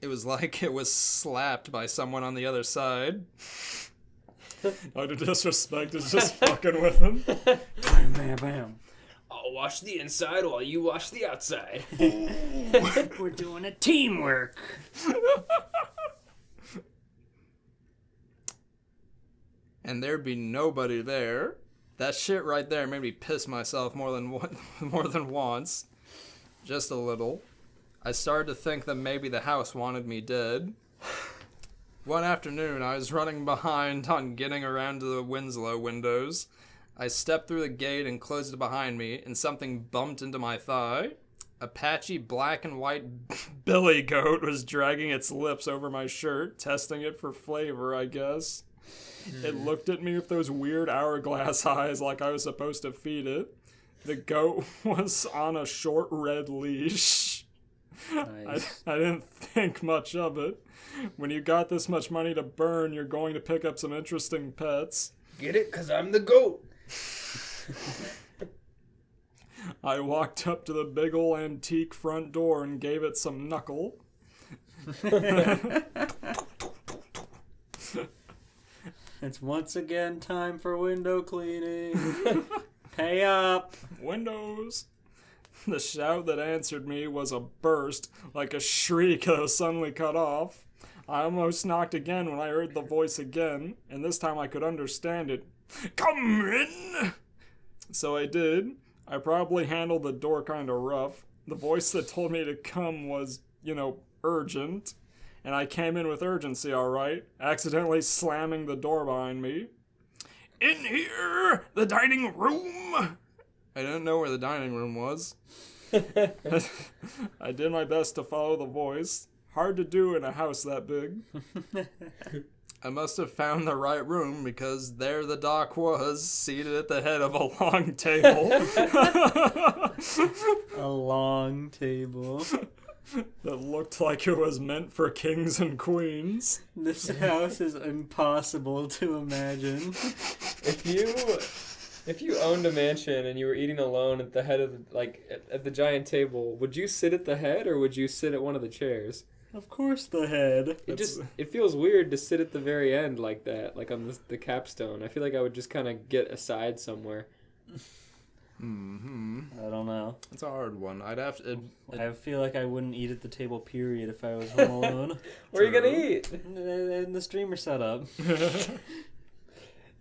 It was like it was slapped by someone on the other side. Out of disrespect is just fucking with him. Bam, bam, bam. I'll wash the inside while you wash the outside. We're doing a teamwork. And there'd be nobody there. That shit right there made me piss myself more than once. Just a little. I started to think that maybe the house wanted me dead. One afternoon, I was running behind on getting around to the Winslow windows. I stepped through the gate and closed it behind me, and something bumped into my thigh. A patchy black and white billy goat was dragging its lips over my shirt, testing it for flavor, I guess. It looked at me with those weird hourglass eyes like I was supposed to feed it. The goat was on a short red leash. Nice. I didn't think much of it. When you got this much money to burn, you're going to pick up some interesting pets. Get it? 'Cause I'm the GOAT. I walked up to the big ol' antique front door and gave it some knuckle. It's once again time for window cleaning. Pay up. Windows. The shout that answered me was a burst, like a shriek that was suddenly cut off. I almost knocked again when I heard the voice again, and this time I could understand it. Come in! So I did. I probably handled the door kinda rough. The voice that told me to come was, urgent. And I came in with urgency, alright, accidentally slamming the door behind me. In here! The dining room! I didn't know where the dining room was. I did my best to follow the voice. Hard to do in a house that big. I must have found the right room because there the doc was, seated at the head of a long table. A long table. That looked like it was meant for kings and queens. This house is impossible to imagine. If you owned a mansion and you were eating alone at the head of at the giant table, would you sit at the head or would you sit at one of the chairs? Of course the head. It feels weird to sit at the very end like that, like on the capstone. I feel like I would just kind of get aside somewhere. I don't know. It's a hard one. I'd have to. I feel like I wouldn't eat at the table, period, if I was home alone. Where are you gonna eat? In the streamer setup.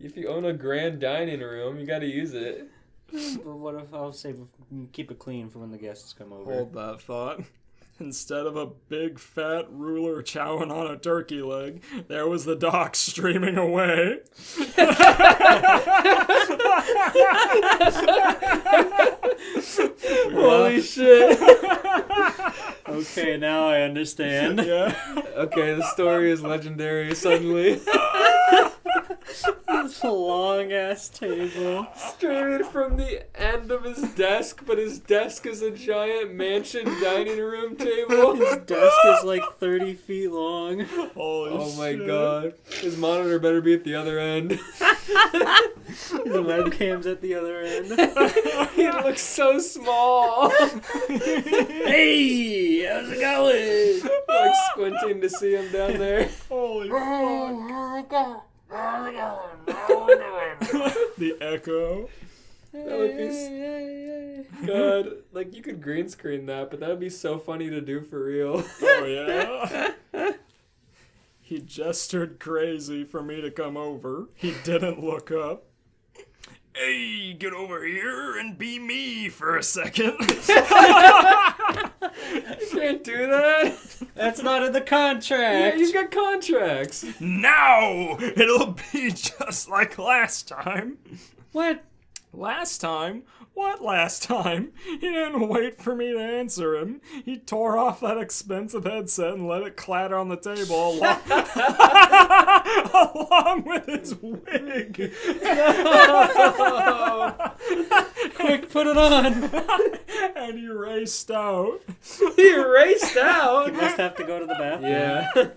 If you own a grand dining room, you gotta use it. But what if I'll keep it clean for when the guests come over? Hold that thought. Instead of a big fat ruler chowing on a turkey leg, there was the doc streaming away. Holy shit. Okay, now I understand. Yeah. Okay, the story is legendary suddenly. This long ass table. Streaming from the end of his desk, but his desk is a giant mansion dining room table. His desk is like 30 feet long. Holy Oh my shit. god. His monitor better be at the other end. His webcam's at the other end. He looks so small. Hey, how's it going? Like squinting to see him down there. Holy fuck. The echo. That would be God, like you could green screen that, but that would be so funny to do for real. Oh yeah. He gestured crazy for me to come over. He didn't look up. Hey, get over here and be me for a second. You can't do that. That's not in the Yeah, contract. he's got contracts. Now it'll be just like last time. What? Last time? What last time? He didn't wait for me to answer him. He tore off that expensive headset and let it clatter on the table along with his wig. Quick, put it on. And he raced out. He raced out. Must have to go to the bathroom. Yeah.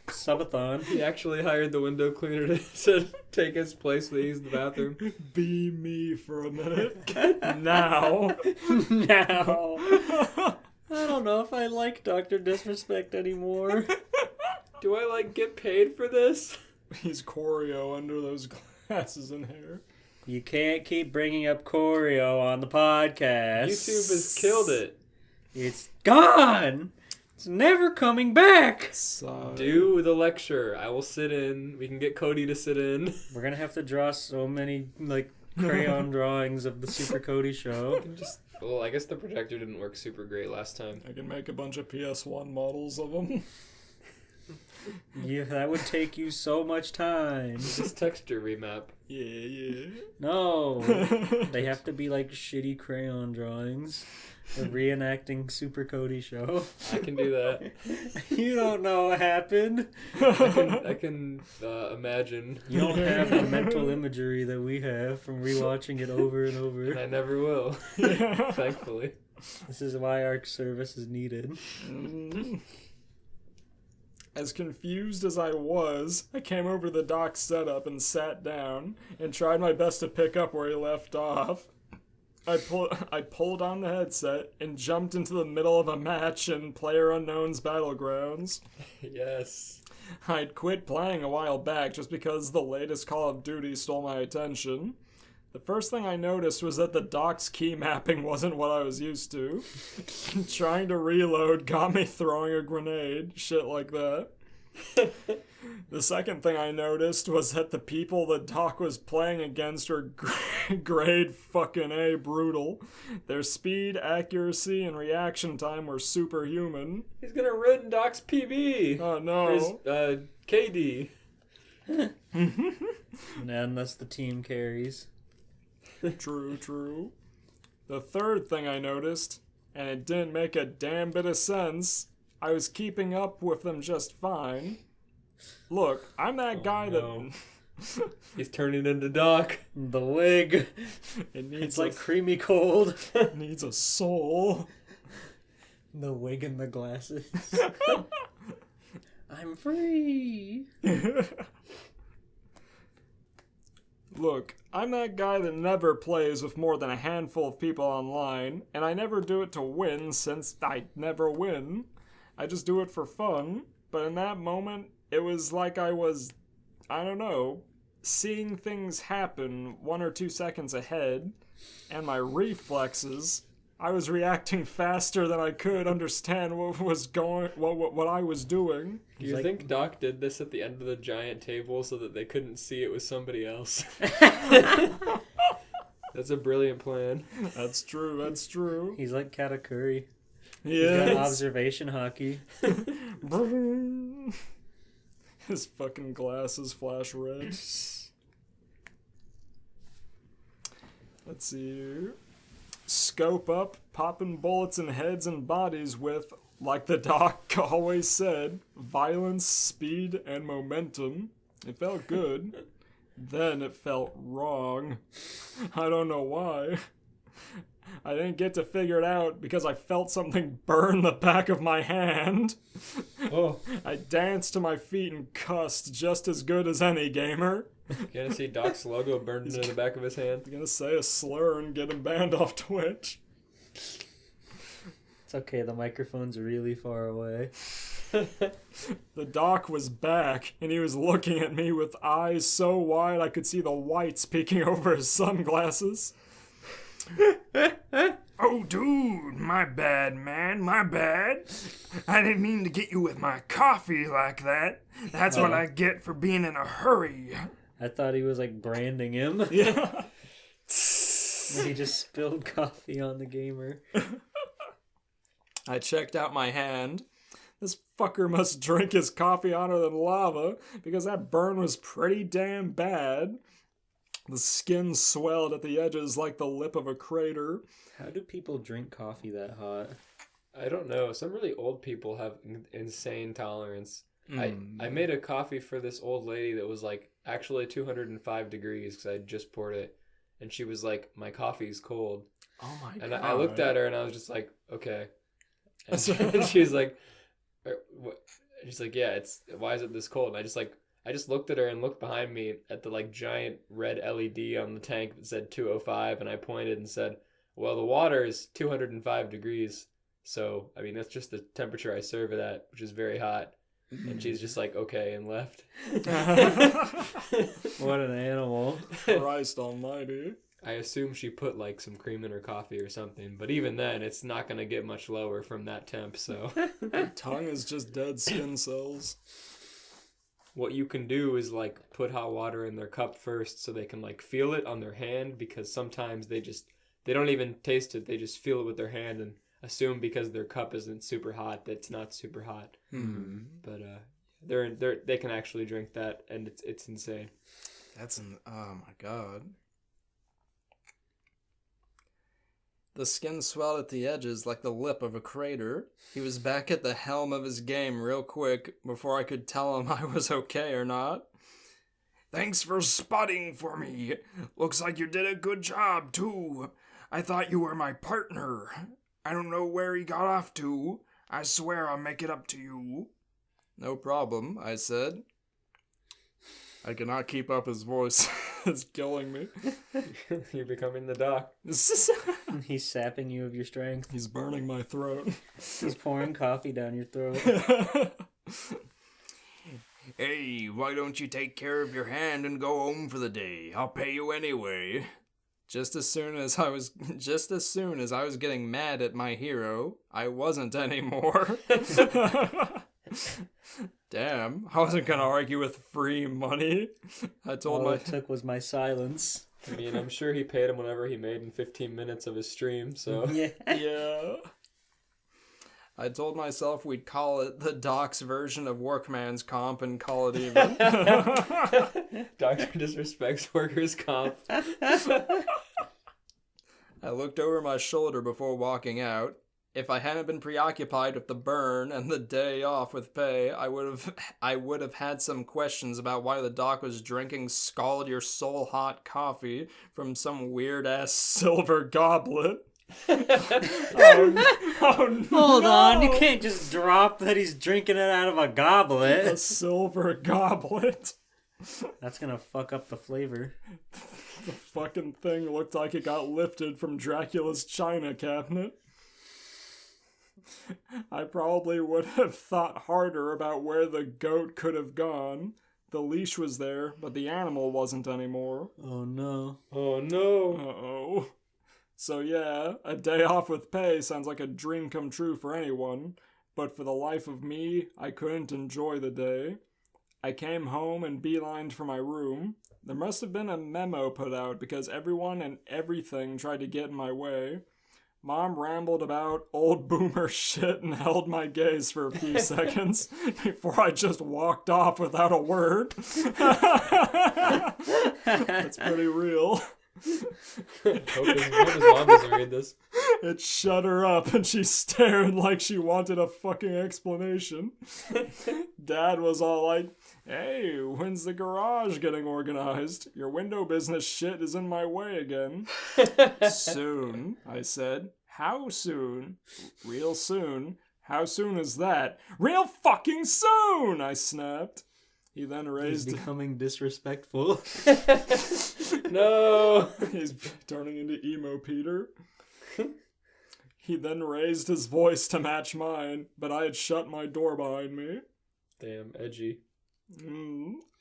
Subathon. He actually hired the window cleaner to take his place to use the bathroom. Be me for a minute. Now. Now. I don't know if I like Dr. Disrespect anymore. Do I get paid for this? He's choreo under those glasses and hair. You can't keep bringing up choreo on the podcast. YouTube has killed it. It's gone. It's never coming back. So, Do the lecture. I will sit in. We can get Cody to sit in. We're gonna have to draw so many crayon drawings of the Super Cody show. Well, I guess the projector didn't work super great last time. I can make a bunch of PS1 models of them. Yeah, that would take you so much time. Just texture remap. Yeah. No, they have to be shitty crayon drawings. A reenacting Super Cody show. I can do that. You don't know what happened. I can imagine. You don't have the mental imagery that we have from rewatching it over and over. And I never will. Thankfully. This is why our service is needed. As confused as I was, I came over to the doc's setup and sat down and tried my best to pick up where he left off. I pulled on the headset and jumped into the middle of a match in PlayerUnknown's Battlegrounds. Yes. I'd quit playing a while back just because the latest Call of Duty stole my attention. The first thing I noticed was that the doc's key mapping wasn't what I was used to. Trying to reload got me throwing a grenade, shit like that. The second thing I noticed was that the people the doc was playing against were grade fucking A brutal. Their speed, accuracy, and reaction time were superhuman. He's gonna ruin Doc's PB. Oh no. Or his, KD. Unless the team carries. True. The third thing I noticed, and it didn't make a damn bit of sense, I was keeping up with them just fine. Look, I'm that guy no. that... He's turning into Doc. The wig. It's like creamy cold. Needs a soul. The wig and the glasses. I'm free. Look, I'm that guy that never plays with more than a handful of people online, and I never do it to win since I never win. I just do it for fun, but in that moment, it was like I was, I don't know, seeing things happen 1 or 2 seconds ahead, and my reflexes, I was reacting faster than I could understand what was going, what I was doing. Do you think Doc did this at the end of the giant table so that they couldn't see it was somebody else? That's a brilliant plan. That's true. He's like Katakuri. Yeah. He's got observation hockey. His fucking glasses flash red. Let's see here. Scope up, popping bullets in heads and bodies with, like the doc always said, violence, speed, and momentum. It felt good. Then it felt wrong. I don't know why. I didn't get to figure it out because I felt something burn the back of my hand. Oh. I danced to my feet and cussed just as good as any gamer. Gonna see Doc's logo burned into the back of his hand. I'm gonna say a slur and get him banned off Twitch. It's okay, the microphone's really far away. The doc was back, and he was looking at me with eyes so wide I could see the whites peeking over his sunglasses. Oh, dude, my bad, man, my bad. I didn't mean to get you with my coffee like that. That's what I get for being in a hurry. I thought he was like branding him. Yeah. He just spilled coffee on the gamer. I checked out my hand. This fucker must drink his coffee hotter than lava, because that burn was pretty damn bad. The skin swelled at the edges like the lip of a crater. How do people drink coffee that hot? I don't know. Some really old people have insane tolerance. I made a coffee for this old lady that was like actually 205 degrees because I just poured it. And she was like, my coffee's cold. Oh my god. And I looked at her and I was just like, okay. And she's like, what? She's like, yeah, why is it this cold? And I just looked at her and looked behind me at the like giant red LED on the tank that said 205, and I pointed and said, well, the water is 205 degrees. So, I mean, that's just the temperature I serve it at, which is very hot. And she's just like, okay, and left. What an animal. Christ almighty. I assume she put like some cream in her coffee or something, but even then, it's not going to get much lower from that temp, so. Tongue is just dead skin cells. What you can do is like put hot water in their cup first so they can like feel it on their hand, because sometimes they don't even taste it, they just feel it with their hand and assume because their cup isn't super hot that it's not super hot. But they can actually drink that, and it's insane. Oh my god. The skin swelled at the edges like the lip of a crater. He was back at the helm of his game real quick before I could tell him I was okay or not. Thanks for spotting for me. Looks like you did a good job, too. I thought you were my partner. I don't know where he got off to. I swear I'll make it up to you. No problem, I said. I cannot keep up his voice. It's killing me. You're becoming the doc. He's sapping you of your strength. He's burning my throat. He's pouring coffee down your throat. Hey, why don't you take care of your hand and go home for the day? I'll pay you anyway. Just as soon as I was getting mad at my hero, I wasn't anymore. Damn, I wasn't gonna argue with free money. All it took was my silence. I mean, I'm sure he paid him whatever he made in 15 minutes of his stream, so... Yeah. I told myself we'd call it the Doc's version of workman's comp and call it even. Doctor disrespects workers' comp. I looked over my shoulder before walking out. If I hadn't been preoccupied with the burn and the day off with pay, I would have had some questions about why the doc was drinking scald your soul hot coffee from some weird ass silver goblet. Hold on, you can't just drop that he's drinking it out of a goblet. A silver goblet. That's gonna fuck up the flavor. The fucking thing looked like it got lifted from Dracula's china cabinet. I probably would have thought harder about where the goat could have gone. The leash was there, but the animal wasn't anymore. Oh no. Oh no. Uh-oh. So yeah, a day off with pay sounds like a dream come true for anyone, but for the life of me, I couldn't enjoy the day. I came home and beelined for my room. There must have been a memo put out because everyone and everything tried to get in my way. Mom rambled about old boomer shit and held my gaze for a few seconds before I just walked off without a word. That's pretty real. Hope his mom doesn't read this. It shut her up and she stared like she wanted a fucking explanation. Dad was all like, "Hey, when's the garage getting organized? Your window business shit is in my way again." "Soon," I said. "How soon?" "Real soon." "How soon is that?" "Real fucking soon!" I snapped. He then raised... He's becoming disrespectful. No! He's turning into emo Peter. He then raised his voice to match mine, but I had shut my door behind me. Damn, edgy.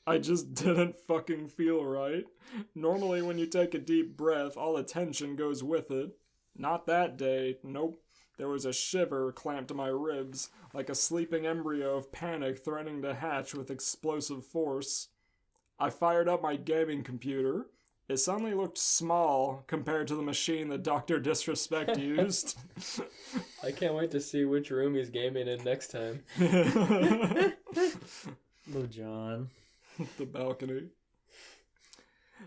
I just didn't fucking feel right. Normally when you take a deep breath, all the tension goes with it. Not that day, nope. There was a shiver clamped to my ribs, like a sleeping embryo of panic threatening to hatch with explosive force. I fired up my gaming computer. It suddenly looked small compared to the machine that Dr. Disrespect used. I can't wait to see which room he's gaming in next time. Little John. The balcony.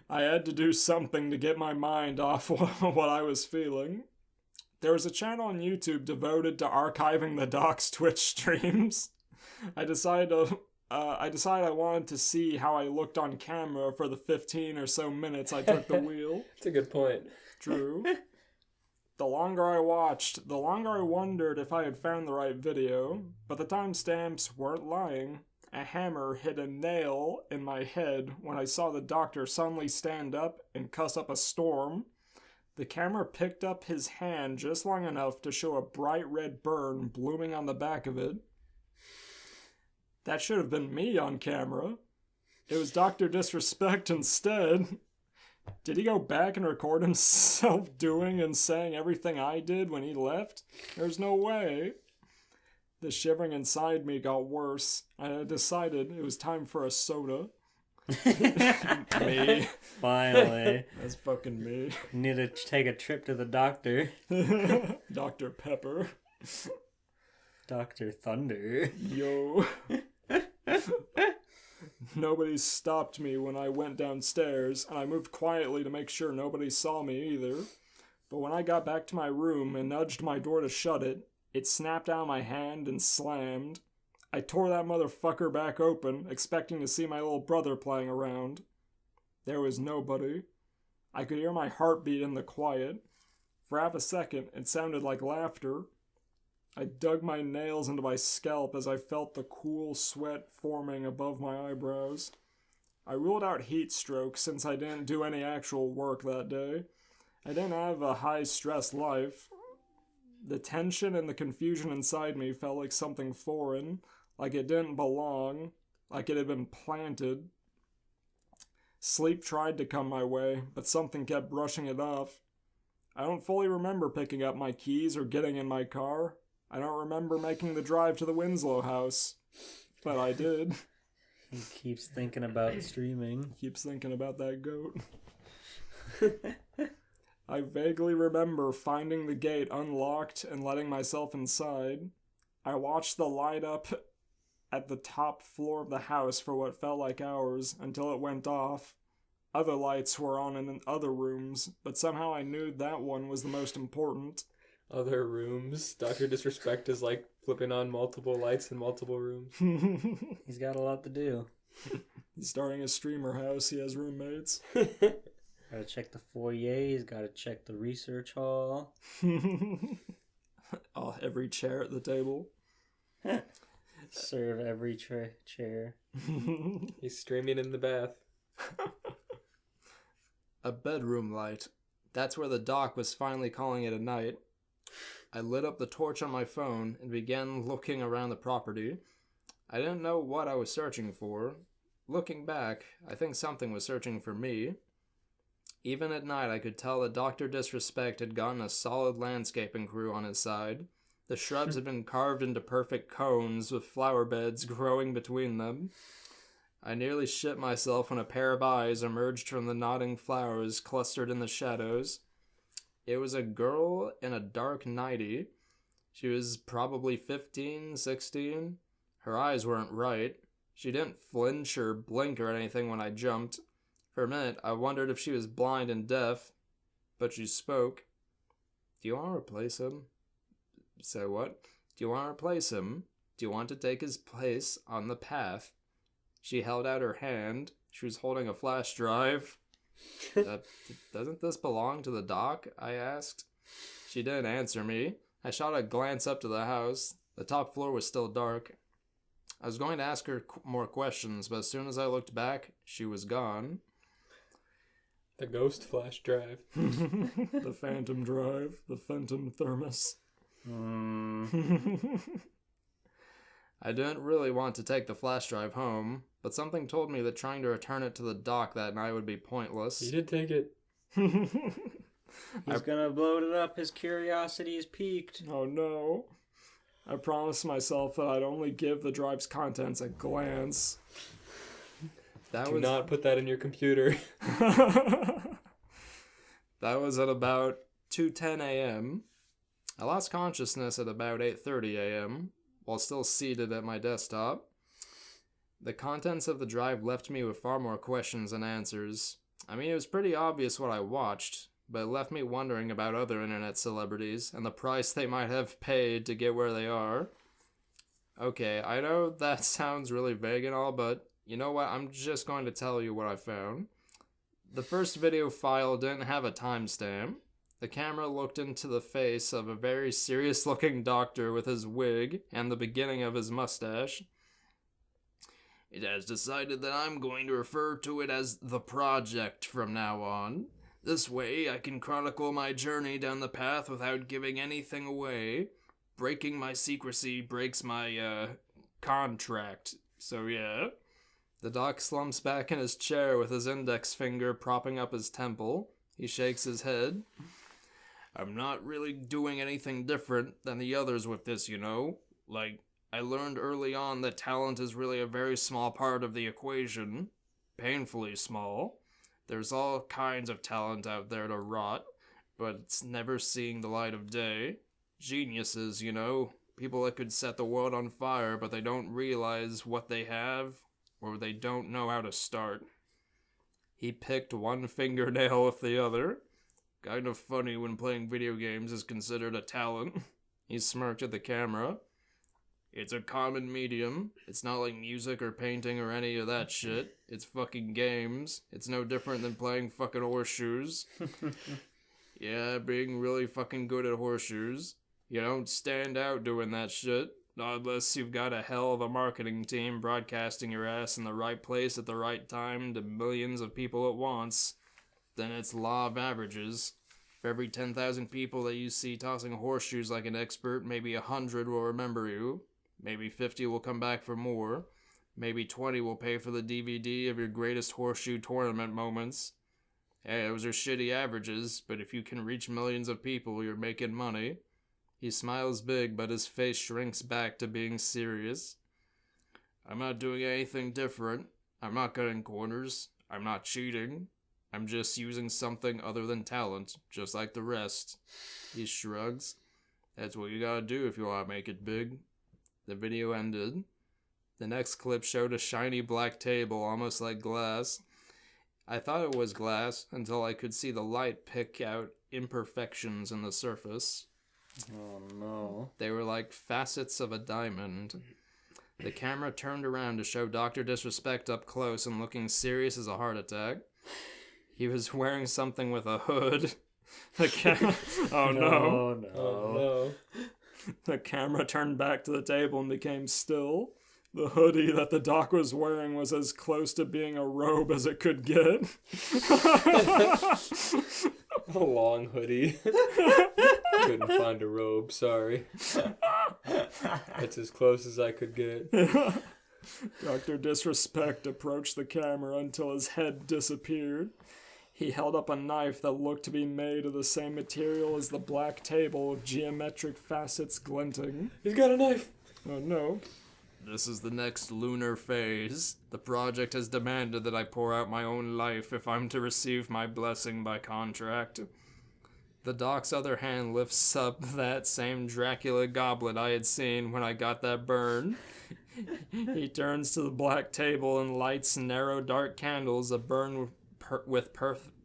I had to do something to get my mind off what I was feeling. There was a channel on YouTube devoted to archiving the Doc's Twitch streams. I decided I wanted to see how I looked on camera for the 15 or so minutes I took the wheel. That's a good point. True. The longer I watched, the longer I wondered if I had found the right video, but the timestamps weren't lying. A hammer hit a nail in my head when I saw the doctor suddenly stand up and cuss up a storm. The camera picked up his hand just long enough to show a bright red burn blooming on the back of it. That should have been me on camera. It was Dr. Disrespect instead. Did he go back and record himself doing and saying everything I did when he left? There's no way. The shivering inside me got worse, and I decided it was time for a soda. Me. Finally. That's fucking me. Need to take a trip to the doctor. Dr. Pepper. Dr. Thunder. Yo. Nobody stopped me when I went downstairs, and I moved quietly to make sure nobody saw me either. But when I got back to my room and nudged my door to shut it, it snapped out of my hand and slammed. I tore that motherfucker back open, expecting to see my little brother playing around. There was nobody. I could hear my heartbeat in the quiet. For half a second, it sounded like laughter. I dug my nails into my scalp as I felt the cool sweat forming above my eyebrows. I ruled out heat stroke since I didn't do any actual work that day. I didn't have a high-stress life. The tension and the confusion inside me felt like something foreign, like it didn't belong, like it had been planted. Sleep tried to come my way, but something kept brushing it off. I don't fully remember picking up my keys or getting in my car. I don't remember making the drive to the Winslow house, but I did. He keeps thinking about streaming. Keeps thinking about that goat. I vaguely remember finding the gate unlocked and letting myself inside. I watched the light up at the top floor of the house for what felt like hours until it went off. Other lights were on in other rooms, but somehow I knew that one was the most important. Other rooms. Dr. Disrespect is like flipping on multiple lights in multiple rooms. He's got a lot to do. He's starting a streamer house. He has roommates. Gotta check the foyer. He's gotta check the research hall. Oh, every chair at the table. Serve every chair. He's streaming in the bath. A bedroom light. That's where the doc was finally calling it a night. I lit up the torch on my phone and began looking around the property. I didn't know what I was searching for. Looking back, I think something was searching for me. Even at night, I could tell that Dr. Disrespect had gotten a solid landscaping crew on his side. The shrubs had been carved into perfect cones with flower beds growing between them. I nearly shit myself when a pair of eyes emerged from the nodding flowers clustered in the shadows. It was a girl in a dark nightie. She was probably 15, 16. Her eyes weren't right. She didn't flinch or blink or anything when I jumped. For a minute, I wondered if she was blind and deaf, but she spoke. Do you want to replace him? Say what? Do you want to replace him? Do you want to take his place on the path? She held out her hand. She was holding a flash drive. Doesn't this belong to the doc? I asked. She didn't answer me. I shot a glance up to the house. The top floor was still dark. I was going to ask her more questions, but as soon as I looked back, she was gone. The ghost flash drive. The phantom drive. The phantom thermos. I didn't really want to take the flash drive home, but something told me that trying to return it to the dock that night would be pointless. You did take it. He's gonna blow it up. His curiosity is piqued. Oh no. I promised myself that I'd only give the drive's contents a glance. Do not put that in your computer. That was at about 2:10 a.m. I lost consciousness at about 8:30 a.m. while still seated at my desktop. The contents of the drive left me with far more questions than answers. I mean, it was pretty obvious what I watched, but it left me wondering about other internet celebrities and the price they might have paid to get where they are. Okay, I know that sounds really vague and all, but you know what? I'm just going to tell you what I found. The first video file didn't have a timestamp. The camera looked into the face of a very serious-looking doctor with his wig and the beginning of his mustache. It has decided that I'm going to refer to it as The Project from now on. This way, I can chronicle my journey down the path without giving anything away. Breaking my secrecy breaks my, contract. So yeah. The doc slumps back in his chair with his index finger propping up his temple. He shakes his head. I'm not really doing anything different than the others with this, you know? Like, I learned early on that talent is really a very small part of the equation. Painfully small. There's all kinds of talent out there to rot, but it's never seeing the light of day. Geniuses, you know? People that could set the world on fire, but they don't realize what they have, or they don't know how to start. He picked one fingernail with the other. Kind of funny when playing video games is considered a talent. He smirked at the camera. It's a common medium. It's not like music or painting or any of that shit. It's fucking games. It's no different than playing fucking horseshoes. Yeah, being really fucking good at horseshoes. You don't stand out doing that shit. Not unless you've got a hell of a marketing team broadcasting your ass in the right place at the right time to millions of people at once. Then it's law of averages. For every 10,000 people that you see tossing horseshoes like an expert, maybe 100 will remember you. Maybe 50 will come back for more. Maybe 20 will pay for the DVD of your greatest horseshoe tournament moments. Hey, those are shitty averages, but if you can reach millions of people, you're making money. He smiles big, but his face shrinks back to being serious. I'm not doing anything different. I'm not cutting corners. I'm not cheating. I'm just using something other than talent, just like the rest. He shrugs. That's what you gotta do if you want to make it big. The video ended. The next clip showed a shiny black table, almost like glass. I thought it was glass until I could see the light pick out imperfections in the surface. Oh no. They were like facets of a diamond. The camera turned around to show Dr. Disrespect up close and looking serious as a heart attack. He was wearing something with a hood. Oh no. No. Oh The camera turned back to the table and became still. The hoodie that the doc was wearing was as close to being a robe as it could get. no. A long hoodie. Couldn't find a robe, sorry. That's as close as I could get. Dr. Disrespect approached the camera until his head disappeared. He held up a knife that looked to be made of the same material as the black table with geometric facets glinting. He's got a knife. Oh no. This is the next lunar phase. The project has demanded that I pour out my own life if I'm to receive my blessing by contract. The doc's other hand lifts up that same Dracula goblet I had seen when I got that burn. He turns to the black table and lights narrow dark candles that burn with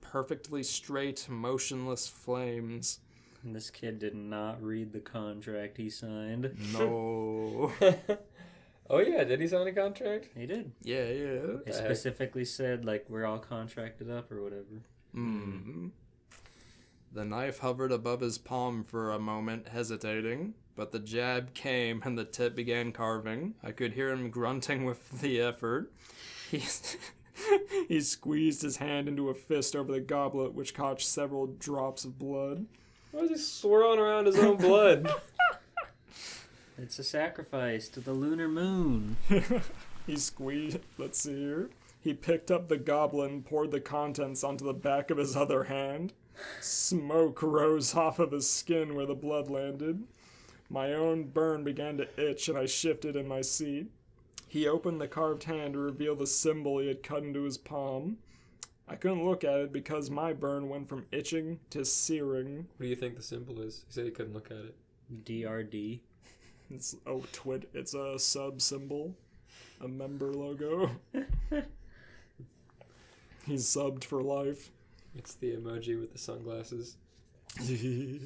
perfectly straight, motionless flames. And this kid did not read the contract he signed. No. Oh yeah, did he sign a contract? He did. Yeah. It specifically said, like, we're all contracted up or whatever. Mm-hmm. The knife hovered above his palm for a moment, hesitating, but the jab came and the tip began carving. I could hear him grunting with the effort. He squeezed his hand into a fist over the goblet, which caught several drops of blood. Why is he swirling around his own blood? It's a sacrifice to the lunar moon. He squeezed. Let's see here. He picked up the goblet and poured the contents onto the back of his other hand. Smoke rose off of his skin where the blood landed. My own burn began to itch and I shifted in my seat. He opened the carved hand to reveal the symbol he had cut into his palm. I couldn't look at it because my burn went from itching to searing. What do you think the symbol is? He said he couldn't look at it. DRD. It's it's a sub symbol, a member logo. He's subbed for life. It's the emoji with the sunglasses. The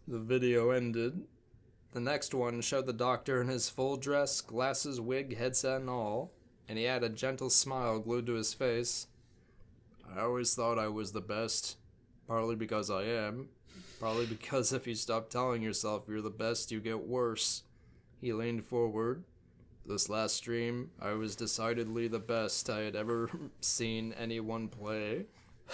video ended. The next one showed the doctor in his full dress, glasses, wig, headset, and all, and he had a gentle smile glued to his face. I always thought I was the best, partly because I am, partly because if you stop telling yourself you're the best, you get worse. He leaned forward. This last stream, I was decidedly the best I had ever seen anyone play.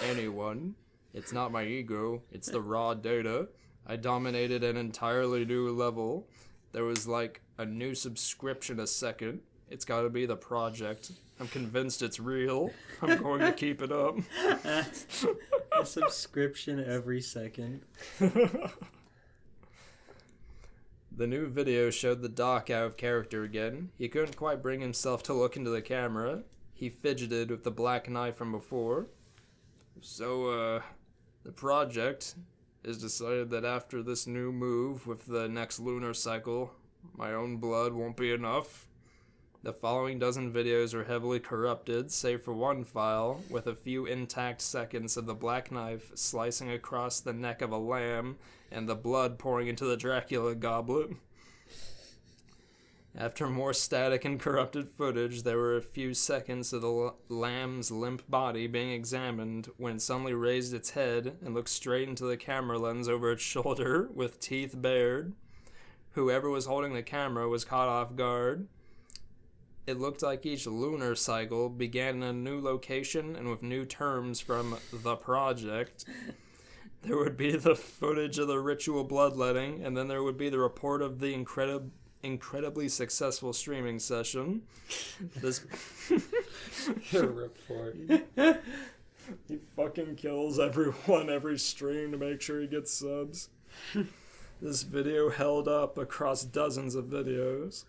Anyone. It's not my ego, it's the raw data. I dominated an entirely new level. There was like a new subscription a second. It's gotta be the project. I'm convinced it's real. I'm going to keep it up. A subscription every second. The new video showed the doc out of character again. He couldn't quite bring himself to look into the camera. He fidgeted with the black knife from before. So, the project is decided that after this new move with the next lunar cycle, my own blood won't be enough. The following dozen videos are heavily corrupted, save for one file, with a few intact seconds of the black knife slicing across the neck of a lamb and the blood pouring into the Dracula goblet. After more static and corrupted footage, there were a few seconds of the lamb's limp body being examined when it suddenly raised its head and looked straight into the camera lens over its shoulder with teeth bared. Whoever was holding the camera was caught off guard. It looked like each lunar cycle began in a new location and with new terms from the project. There would be the footage of the ritual bloodletting, and then there would be the report of the incredibly successful streaming session. This You're ripped for it. He fucking kills everyone every stream to make sure he gets subs. This video held up across dozens of videos.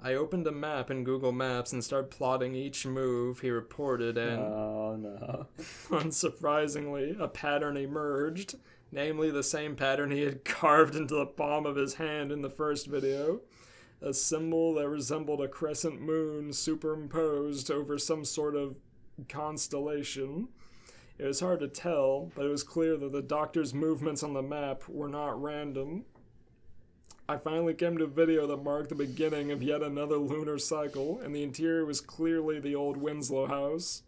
I opened a map in Google Maps and started plotting each move he reported, and Oh no. unsurprisingly, a pattern emerged, namely the same pattern he had carved into the palm of his hand in the first video. A symbol that resembled a crescent moon superimposed over some sort of constellation. It was hard to tell, but it was clear that the doctor's movements on the map were not random. I finally came to a video that marked the beginning of yet another lunar cycle, and the interior was clearly the old Winslow house.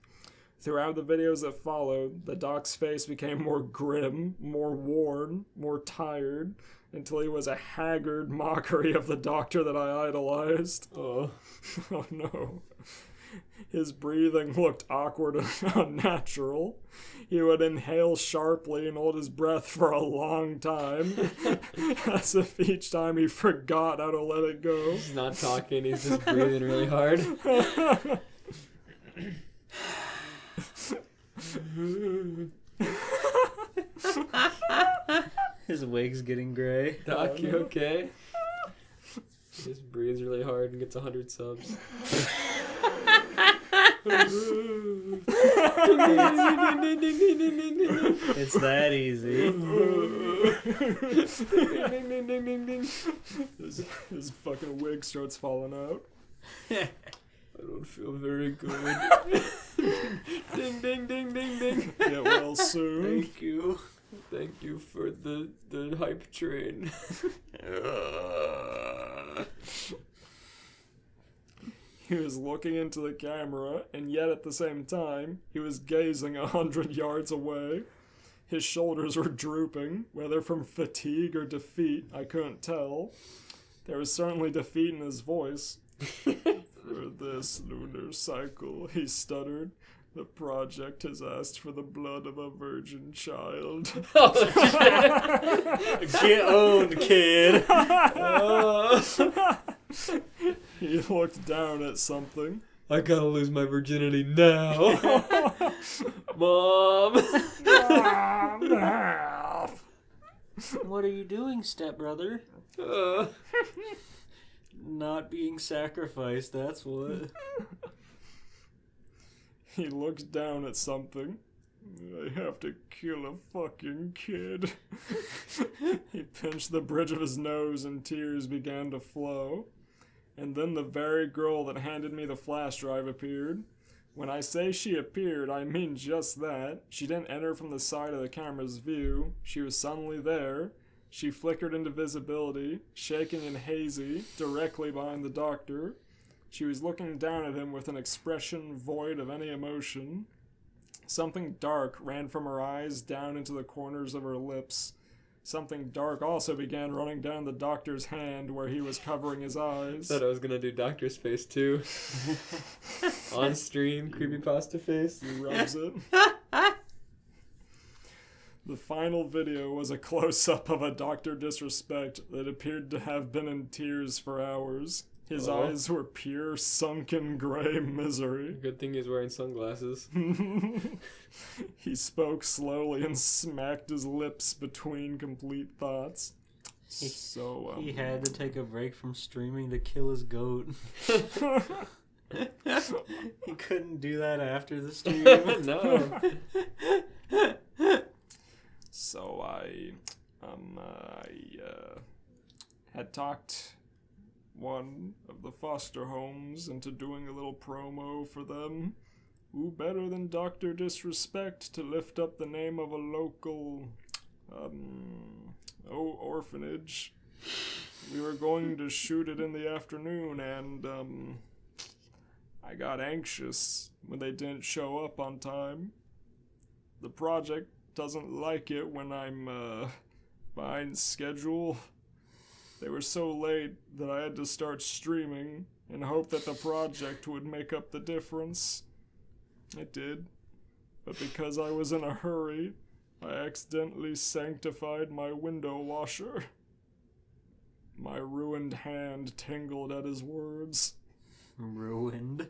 Throughout the videos that followed, the doc's face became more grim, more worn, more tired, until he was a haggard mockery of the doctor that I idolized. Oh no. His breathing looked awkward and unnatural. He would inhale sharply and hold his breath for a long time, as if each time he forgot how to let it go. He's not talking, he's just breathing really hard. His wig's getting gray. Doc, you okay? He just breathes really hard and gets 100 subs. It's that easy. His fucking wig starts falling out. I don't feel very good. Ding, ding, ding, ding, ding. Get well soon. Thank you. Thank you for the hype train. He was looking into the camera, and yet at the same time, he was gazing 100 yards away. His shoulders were drooping, whether from fatigue or defeat, I couldn't tell. There was certainly defeat in his voice. For this lunar cycle, he stuttered, the project has asked for the blood of a virgin child. Get owned, kid. He looked down at something. I gotta lose my virginity now. Mom. What are you doing, stepbrother? Not being sacrificed, that's what. He looked down at something. I have to kill a fucking kid. He pinched the bridge of his nose and tears began to flow. And then the very girl that handed me the flash drive appeared. When I say she appeared, I mean just that. She didn't enter from the side of the camera's view. She was suddenly there. She flickered into visibility, shaking and hazy, directly behind the doctor. She was looking down at him with an expression void of any emotion. Something dark ran from her eyes down into the corners of her lips. Something dark also began running down the doctor's hand where he was covering his eyes. Thought I was gonna do doctor's face too. On stream, creepypasta face. He rubs it. The final video was a close-up of a Dr. Disrespect that appeared to have been in tears for hours. His eyes were pure, sunken, gray misery. Good thing he's wearing sunglasses. He spoke slowly and smacked his lips between complete thoughts. He had to take a break from streaming to kill his goat. He couldn't do that after the stream. No. So I had talked one of the foster homes into doing a little promo for them. Who better than Dr. Disrespect to lift up the name of a local orphanage? We were going to shoot it in the afternoon, and I got anxious when they didn't show up on time. The project doesn't like it when I'm behind schedule. They were so late that I had to start streaming and hope that the project would make up the difference. It did. But because I was in a hurry, I accidentally sanctified my window washer. My ruined hand tingled at his words. Ruined?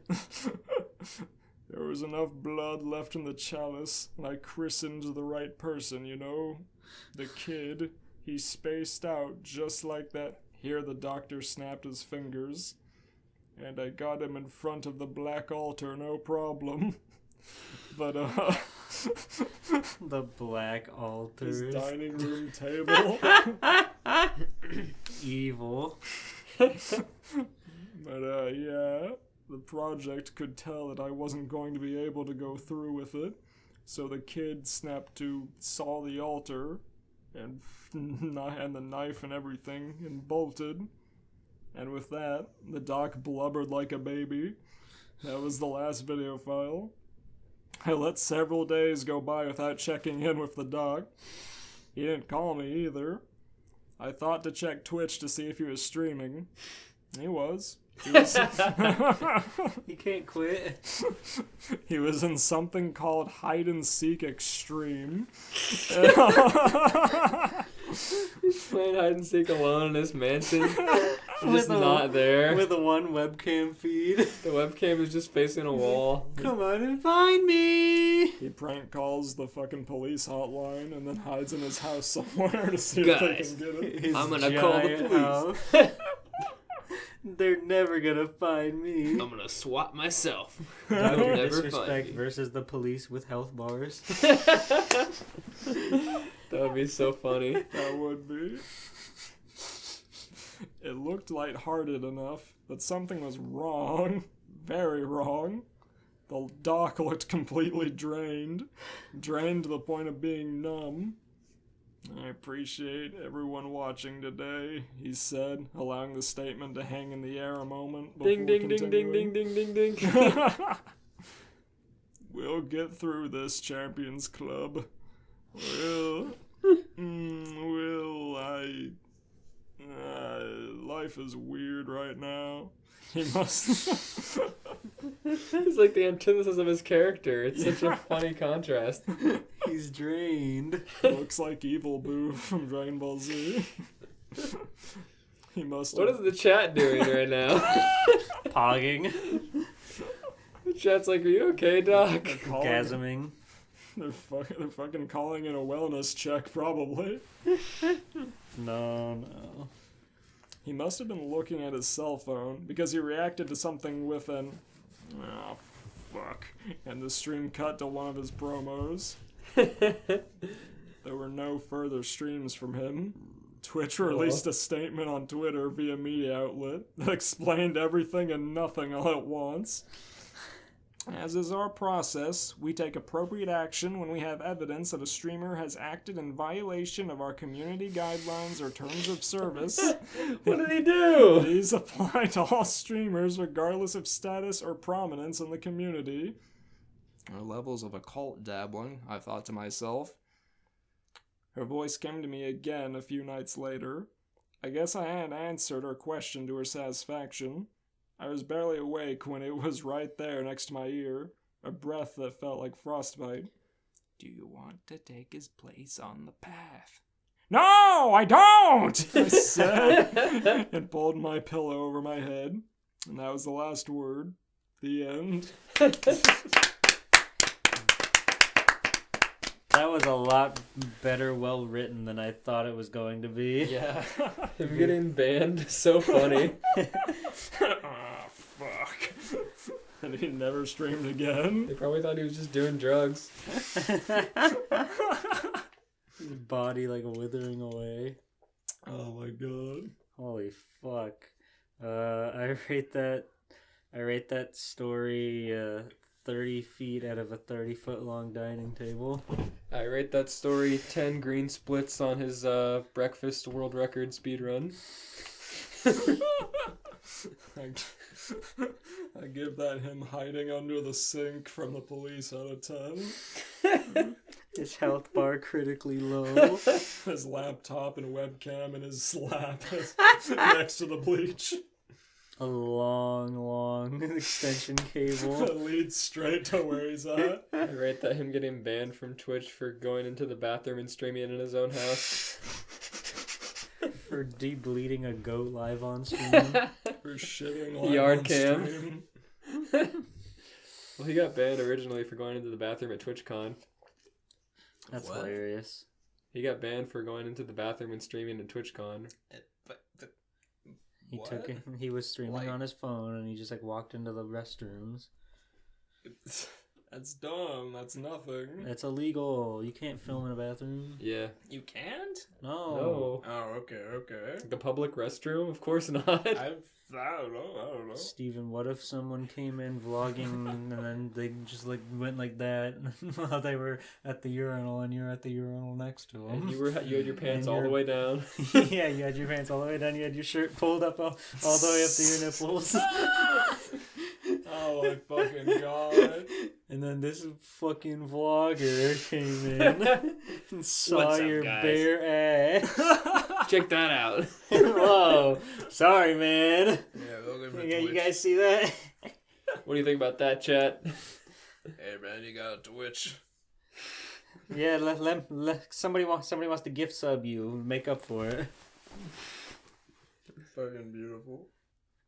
There was enough blood left in the chalice, and I christened the right person, you know? The kid. He spaced out just like that. Here the doctor snapped his fingers. And I got him in front of the black altar, no problem. But, The black altars. his dining room table. Evil. But, yeah, the project could tell that I wasn't going to be able to go through with it. So the kid saw the altar and the knife and everything and bolted. And with that, the doc blubbered like a baby. That was the last video file. I let several days go by without checking in with the doc. He didn't call me either. I thought to check Twitch to see if he was streaming. He was. He can't quit. He was in something called Hide and Seek Extreme. He's playing hide and seek alone in his mansion. Just not there. With a one webcam feed. The webcam is just facing a wall. Come on and find me! He prank calls the fucking police hotline and then hides in his house somewhere to see if Guys, they can get it. His I'm gonna call the giant police. house. They're never gonna find me. I'm gonna swat myself. They'll Dr. never Disrespect find me. versus the police with health bars. That would be so funny. That would be. It looked lighthearted enough, but something was wrong. Very wrong. The doc looked completely drained. Drained to the point of being numb. I appreciate everyone watching today, he said, allowing the statement to hang in the air a moment before Ding ding ding ding continuing. ding ding ding ding. We'll get through this, Champions Club. Life is weird right now. He must... He's like the antithesis of his character. It's such a funny contrast. He's drained. Looks like Evil Boo from Dragon Ball Z. He must What is the chat doing right now? Pogging. The chat's like, are you okay, Doc? Gasming. They're fucking calling in a wellness check, probably. No. He must have been looking at his cell phone, because he reacted to something with an... Oh, fuck. And the stream cut to one of his promos. There were no further streams from him. Twitch released a statement on Twitter via media outlet that explained everything and nothing all at once. As is our process, we take appropriate action when we have evidence that a streamer has acted in violation of our community guidelines or terms of service. What did he do? These apply to all streamers regardless of status or prominence in the community. Our levels of occult dabbling, I thought to myself. Her voice came to me again a few nights later. I guess I hadn't answered her question to her satisfaction. I was barely awake when it was right there next to my ear, a breath that felt like frostbite. Do you want to take his place on the path? No, I don't! I said, and pulled my pillow over my head. And that was the last word. The end. That was a lot better well written than I thought it was going to be. Yeah. Him getting banned, so funny. Ah, fuck. And he never streamed again. They probably thought he was just doing drugs. His body like withering away. Oh my god. Holy fuck. I rate that story 30 feet out of a 30-foot long dining table. I rate that story 10 green splits on his breakfast world record speed run. I give that him hiding under the sink from the police out of 10. His health bar critically low. His laptop and webcam in his lap next to the bleach. A long extension cable. It leads straight to where he's at. I rate that him getting banned from Twitch for going into the bathroom and streaming it in his own house. For de-bleeding a goat live on stream. For shitting live Yard on cam. stream. Well, he got banned originally for going into the bathroom at TwitchCon. That's What? hilarious. He got banned for going into the bathroom and streaming at TwitchCon. He What? took it. He was streaming Like- on his phone, and he just like walked into the restrooms. That's dumb. That's nothing. It's illegal. You can't film in a bathroom. Yeah. You can't? No. No. Oh, okay. The public restroom? Of course not. I don't know. Steven, what if someone came in vlogging and then they just like went like that while they were at the urinal and you're at the urinal next to them? And you had your pants And all the you're- way down. Yeah, you had your pants all the way down. You had your shirt pulled up all the way up to your nipples. Oh my fucking god. And then this fucking vlogger came in and saw What's up, your guys? bare ass. Check that out. Whoa. Sorry, man. Yeah, welcome to Yeah, you Twitch. guys see that? What do you think about that, chat? Hey man, you got a Twitch. Yeah, somebody wants to gift sub you, make up for it. Fucking beautiful.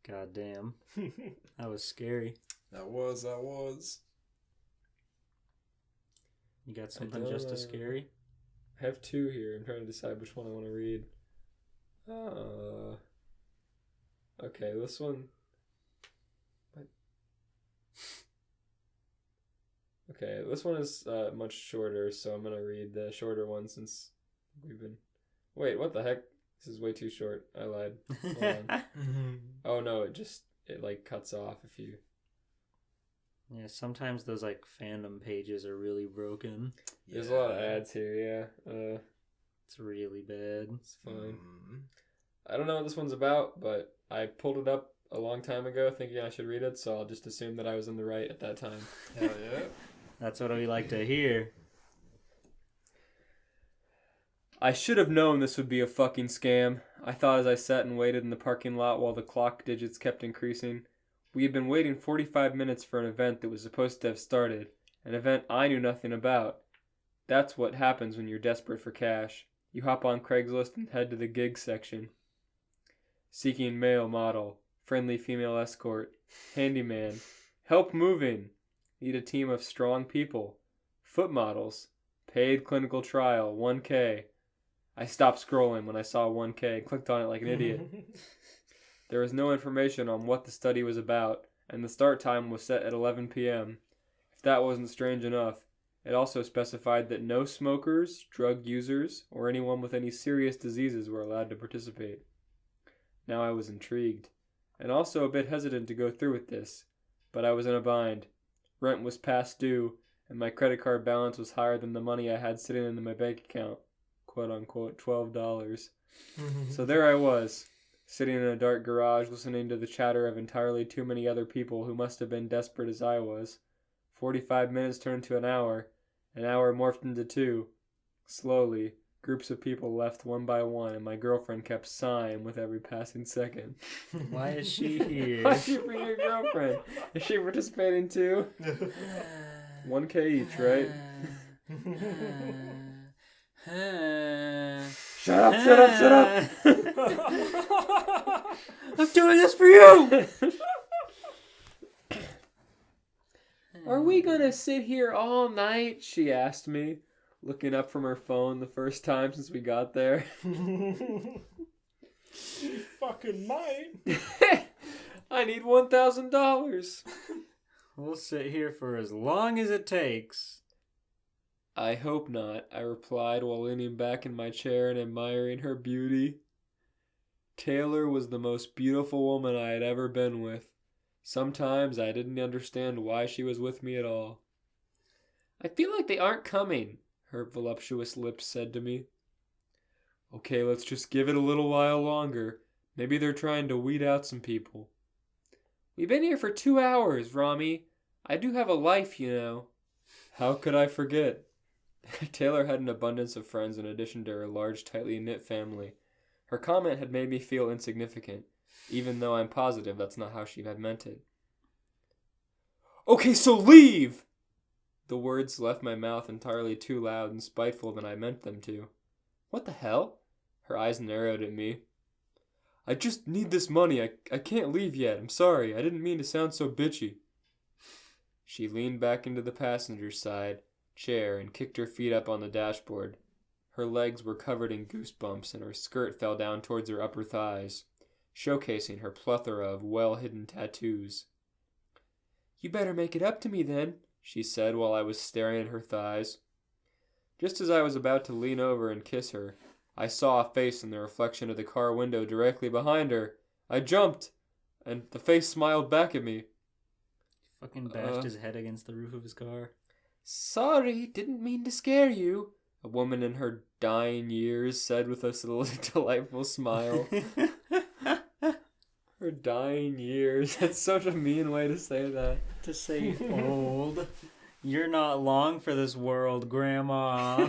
God damn. That was scary. That was. You got something don't just know. as scary? I have two here. I'm trying to decide which one I want to read. Okay, this one. What? Okay, this one is much shorter, so I'm gonna read the shorter one since we've been. Wait, what the heck? This is way too short. I lied. Hold on. Oh no, it like cuts off if you. Yeah, sometimes those like fandom pages are really broken. There's a lot of ads here. Yeah. It's really bad. It's fine. I don't know what this one's about, but I pulled it up a long time ago thinking I should read it, so I'll just assume that I was in the right at that time. Hell yeah. That's what we like to hear. I should have known this would be a fucking scam. I thought as I sat and waited in the parking lot while the clock digits kept increasing. We had been waiting 45 minutes for an event that was supposed to have started, an event I knew nothing about. That's what happens when you're desperate for cash. You hop on Craigslist and head to the gigs section. Seeking male model, friendly female escort, handyman, help moving, need a team of strong people, foot models, paid clinical trial, 1K. I stopped scrolling when I saw 1K and clicked on it like an idiot. There was no information on what the study was about, and the start time was set at 11 p.m. If that wasn't strange enough, it also specified that no smokers, drug users, or anyone with any serious diseases were allowed to participate. Now I was intrigued, and also a bit hesitant to go through with this, but I was in a bind. Rent was past due, and my credit card balance was higher than the money I had sitting in my bank account, quote-unquote $12. So there I was, sitting in a dark garage listening to the chatter of entirely too many other people who must have been desperate as I was. 45 minutes turned to an hour morphed into 2. Slowly, groups of people left one by one, and my girlfriend kept sighing with every passing second. Why is she here? Why'd you bring your girlfriend? Is she participating too? 1K each, right? Shut up! I'm doing this for you! Are we gonna sit here all night? She asked me, looking up from her phone the first time since we got there. You fucking might. I need $1,000. We'll sit here for as long as it takes. I hope not, I replied while leaning back in my chair and admiring her beauty. Taylor was the most beautiful woman I had ever been with. Sometimes I didn't understand why she was with me at all. I feel like they aren't coming, her voluptuous lips said to me. Okay, let's just give it a little while longer. Maybe they're trying to weed out some people. We've been here for 2 hours, Rami. I do have a life, you know. How could I forget? Taylor had an abundance of friends in addition to her large, tightly knit family. Her comment had made me feel insignificant, even though I'm positive that's not how she had meant it. Okay, so leave! The words left my mouth entirely too loud and spiteful than I meant them to. What the hell? Her eyes narrowed at me. I just need this money. I can't leave yet. I'm sorry. I didn't mean to sound so bitchy. She leaned back into the passenger side chair and kicked her feet up on the dashboard. Her legs were covered in goosebumps and her skirt fell down towards her upper thighs, showcasing her plethora of well-hidden tattoos. You better make it up to me then, she said while I was staring at her thighs. Just as I was about to lean over and kiss her, I saw a face in the reflection of the car window directly behind her. I jumped, and the face smiled back at me. Fucking bashed his head against the roof of his car. Sorry, didn't mean to scare you, a woman in her dying years said with a delightful smile. Her dying years. That's such a mean way to say that. To say old. You're not long for this world, Grandma.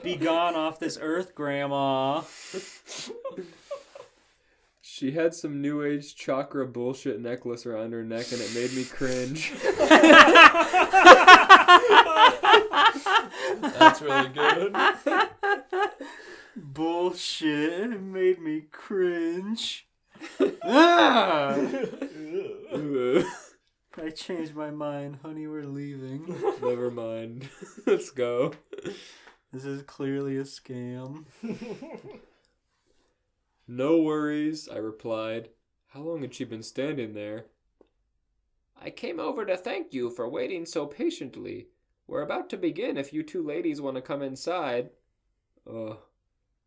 Be gone off this earth, Grandma. She had some new age chakra bullshit necklace around her neck and it made me cringe. That's really good. Bullshit. It made me cringe. Ah! I changed my mind, honey. We're leaving. Never mind. Let's go. This is clearly a scam. No worries, I replied. How long had she been standing there? I came over to thank you for waiting so patiently. We're about to begin if you two ladies want to come inside. Ugh.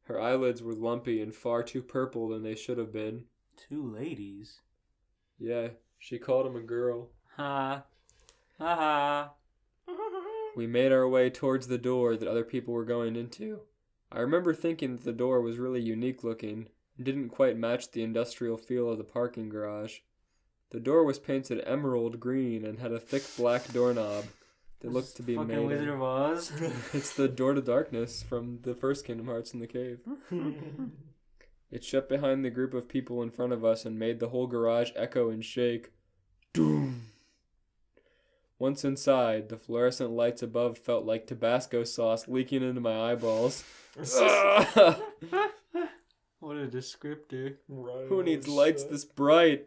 Her eyelids were lumpy and far too purple than they should have been. 2 ladies? Yeah, she called him a girl. Ha. Ha ha. We made our way towards the door that other people were going into. I remember thinking that the door was really unique looking and didn't quite match the industrial feel of the parking garage. The door was painted emerald green and had a thick black doorknob that looked to be made. Fucking Wizard of Oz. It's the door to darkness from the first Kingdom Hearts in the cave. It shut behind the group of people in front of us and made the whole garage echo and shake. Doom! Once inside, the fluorescent lights above felt like Tabasco sauce leaking into my eyeballs. What a descriptor. Right. Who needs lights this bright?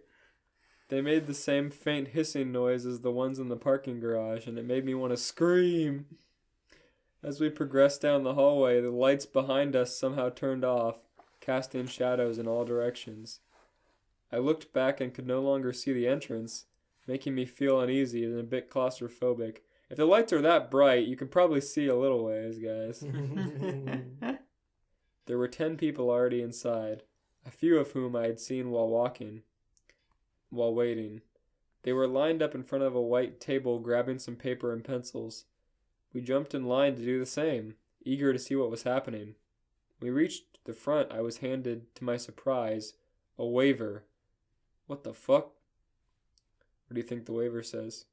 They made the same faint hissing noise as the ones in the parking garage, and it made me want to scream. As we progressed down the hallway, the lights behind us somehow turned off, casting shadows in all directions. I looked back and could no longer see the entrance, making me feel uneasy and a bit claustrophobic. If the lights are that bright, you can probably see a little ways, guys. There were 10 people already inside, a few of whom I had seen while waiting. They were lined up in front of a white table grabbing some paper and pencils. We jumped in line to do the same, eager to see what was happening. When we reached the front, I was handed, to my surprise, a waiver. What the fuck? What do you think the waiver says?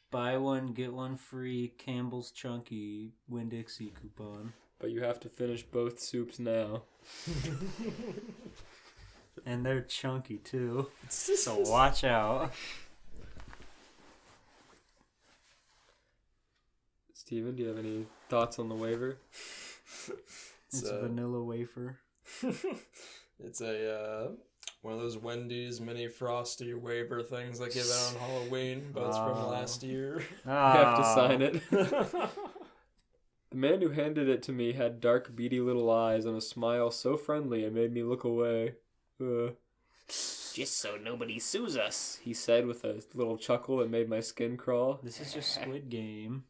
Buy one, get one free Campbell's Chunky Winn-Dixie coupon. But you have to finish both soups now. And they're chunky too. So watch out. Steven, do you have any thoughts on the waiver? It's a vanilla wafer. It's a one of those Wendy's mini frosty waiver things they give out on Halloween, but it's from last year. You have to sign it. The man who handed it to me had dark, beady little eyes and a smile so friendly it made me look away. Just so nobody sues us, he said with a little chuckle that made my skin crawl. This is just Squid Game.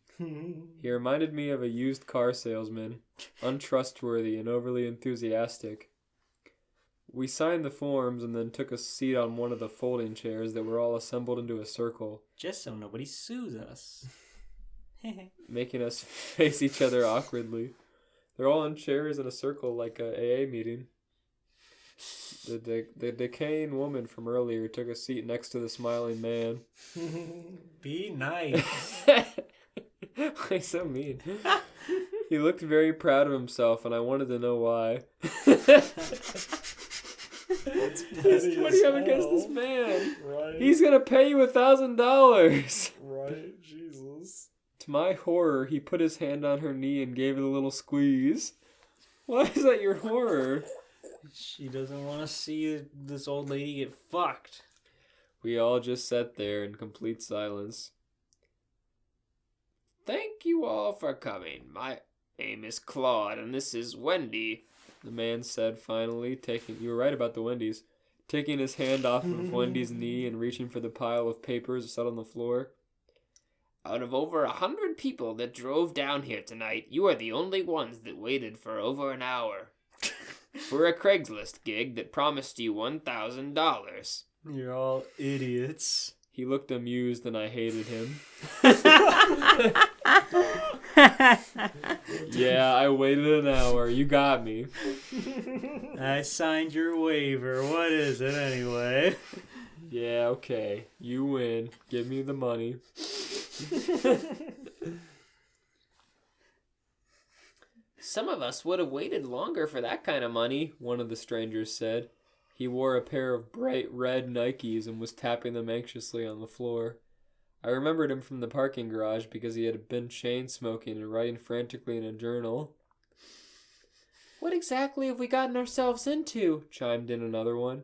He reminded me of a used car salesman, untrustworthy and overly enthusiastic. We signed the forms and then took a seat on one of the folding chairs that were all assembled into a circle. Just so nobody sues us. Making us face each other awkwardly. They're all in chairs in a circle like a AA meeting. The decaying woman from earlier took a seat next to the smiling man. Be nice. Why so mean? He looked very proud of himself, and I wanted to know why. What do you have against this man? Right. He's gonna pay you $1,000. Right, Jesus. To my horror, he put his hand on her knee and gave it a little squeeze. Why is that your horror? She doesn't want to see this old lady get fucked. We all just sat there in complete silence. Thank you all for coming. My name is Claude, and this is Wendy, the man said finally, you were right about the Wendy's, taking his hand off of Wendy's knee and reaching for the pile of papers set on the floor. Out of over 100 people that drove down here tonight, you are the only ones that waited for over an hour. For a Craigslist gig that promised you $1,000. You're all idiots. He looked amused and I hated him. Yeah, I waited an hour. You got me. I signed your waiver. What is it anyway? Yeah, okay. You win. Give me the money. Some of us would have waited longer for that kind of money, one of the strangers said. He wore a pair of bright red Nikes and was tapping them anxiously on the floor. I remembered him from the parking garage because he had been chain smoking and writing frantically in a journal. What exactly have we gotten ourselves into? Chimed in another one.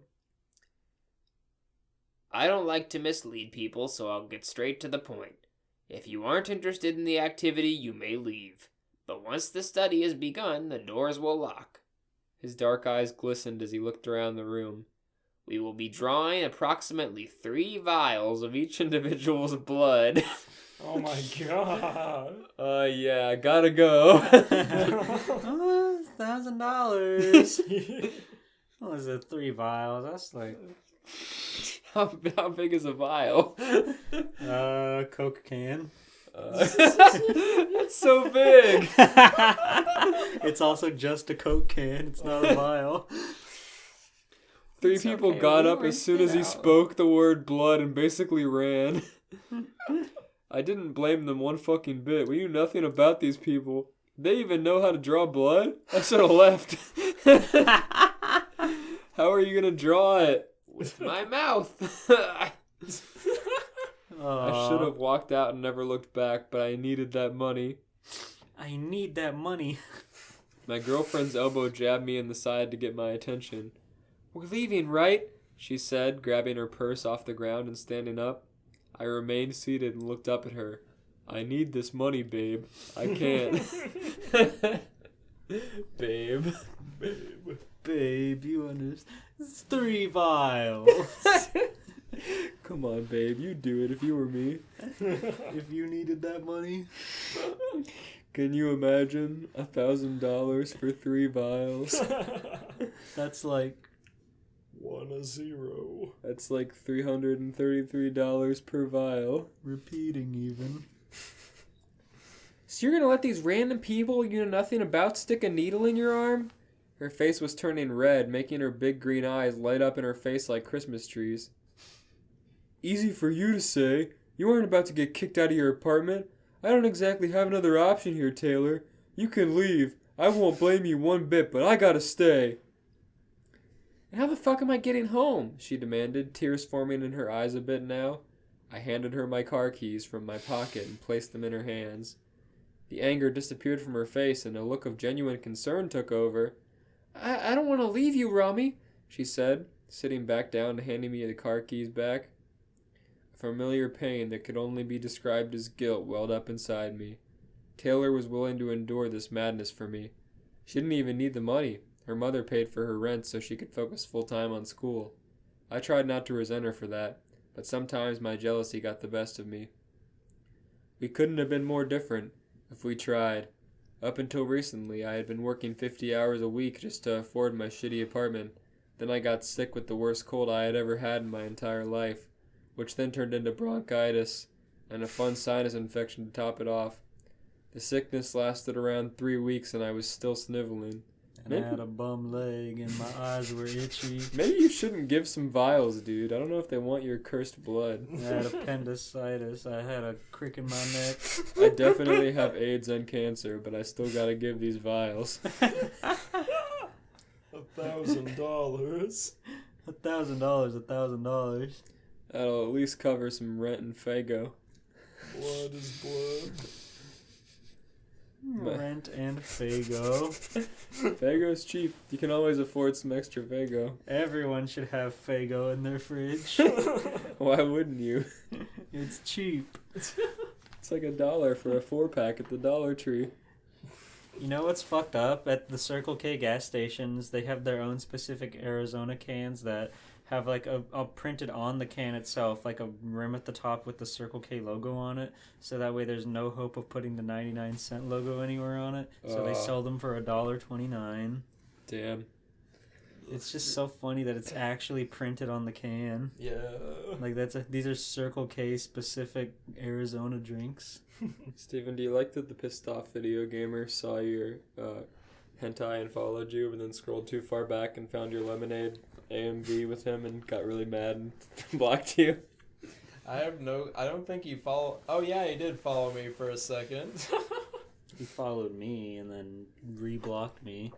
I don't like to mislead people, so I'll get straight to the point. If you aren't interested in the activity, you may leave. But once the study has begun, the doors will lock. His dark eyes glistened as he looked around the room. We will be drawing approximately 3 vials of each individual's blood. Oh my god. Yeah, I gotta go. $1,000. What was it? 3 vials? That's like... How big is a vial? Coke can. That's so big. It's also just a Coke can. It's not a vial. 3 people okay, got we up as worked soon it as he out. spoke the word blood and basically ran. I didn't blame them one fucking bit. We knew nothing about these people. They even know how to draw blood? I should have left. How are you gonna draw it? With my mouth. I should have walked out and never looked back, but I needed that money. I need that money. My girlfriend's elbow jabbed me in the side to get my attention. We're leaving, right? She said, grabbing her purse off the ground and standing up. I remained seated and looked up at her. I need this money, babe. I can't. Babe. Babe, you understand? It's 3 vials. Come on, babe. You'd do it if you were me. If you needed that money. Can you imagine $1,000 for 3 vials? That's like... 1-0. That's like $333 per vial. Repeating even. So you're gonna let these random people you know nothing about stick a needle in your arm? Her face was turning red, making her big green eyes light up in her face like Christmas trees. Easy for you to say. You aren't about to get kicked out of your apartment. I don't exactly have another option here, Taylor. You can leave. I won't blame you one bit, but I gotta stay. And how the fuck am I getting home? She demanded, tears forming in her eyes a bit now. I handed her my car keys from my pocket and placed them in her hands. The anger disappeared from her face and a look of genuine concern took over. I don't want to leave you, Rami, she said, sitting back down and handing me the car keys back. A familiar pain that could only be described as guilt welled up inside me. Taylor was willing to endure this madness for me. She didn't even need the money. Her mother paid for her rent so she could focus full-time on school. I tried not to resent her for that, but sometimes my jealousy got the best of me. We couldn't have been more different if we tried. Up until recently, I had been working 50 hours a week just to afford my shitty apartment. Then I got sick with the worst cold I had ever had in my entire life, which then turned into bronchitis and a fun sinus infection to top it off. The sickness lasted around 3 weeks and I was still sniveling. And I had a bum leg and my eyes were itchy. Maybe you shouldn't give some vials, dude. I don't know if they want your cursed blood. I had appendicitis. I had a crick in my neck. I definitely have AIDS and cancer, but I still gotta give these vials. $1,000. $1,000. That'll at least cover some rent and Fago. Blood is blood. Rent and Fago. Fago's cheap. You can always afford some extra Fago. Everyone should have Fago in their fridge. Why wouldn't you? It's cheap. It's like $1 for a 4-pack at the Dollar Tree. You know what's fucked up? At the Circle K gas stations, they have their own specific Arizona cans that have like a printed on the can itself, like a rim at the top with the Circle K logo on it. So that way there's no hope of putting the 99-cent logo anywhere on it. So they sell them for $1.29. Damn. It's just so funny that it's actually printed on the can. Yeah. Like these are Circle K specific Arizona drinks. Steven, do you like that the pissed off video gamer saw your hentai and followed you, but then scrolled too far back and found your Lemonade AMV with him and got really mad and blocked you? I don't think he followed. Oh yeah, he did follow me for a second. He followed me and then re-blocked me,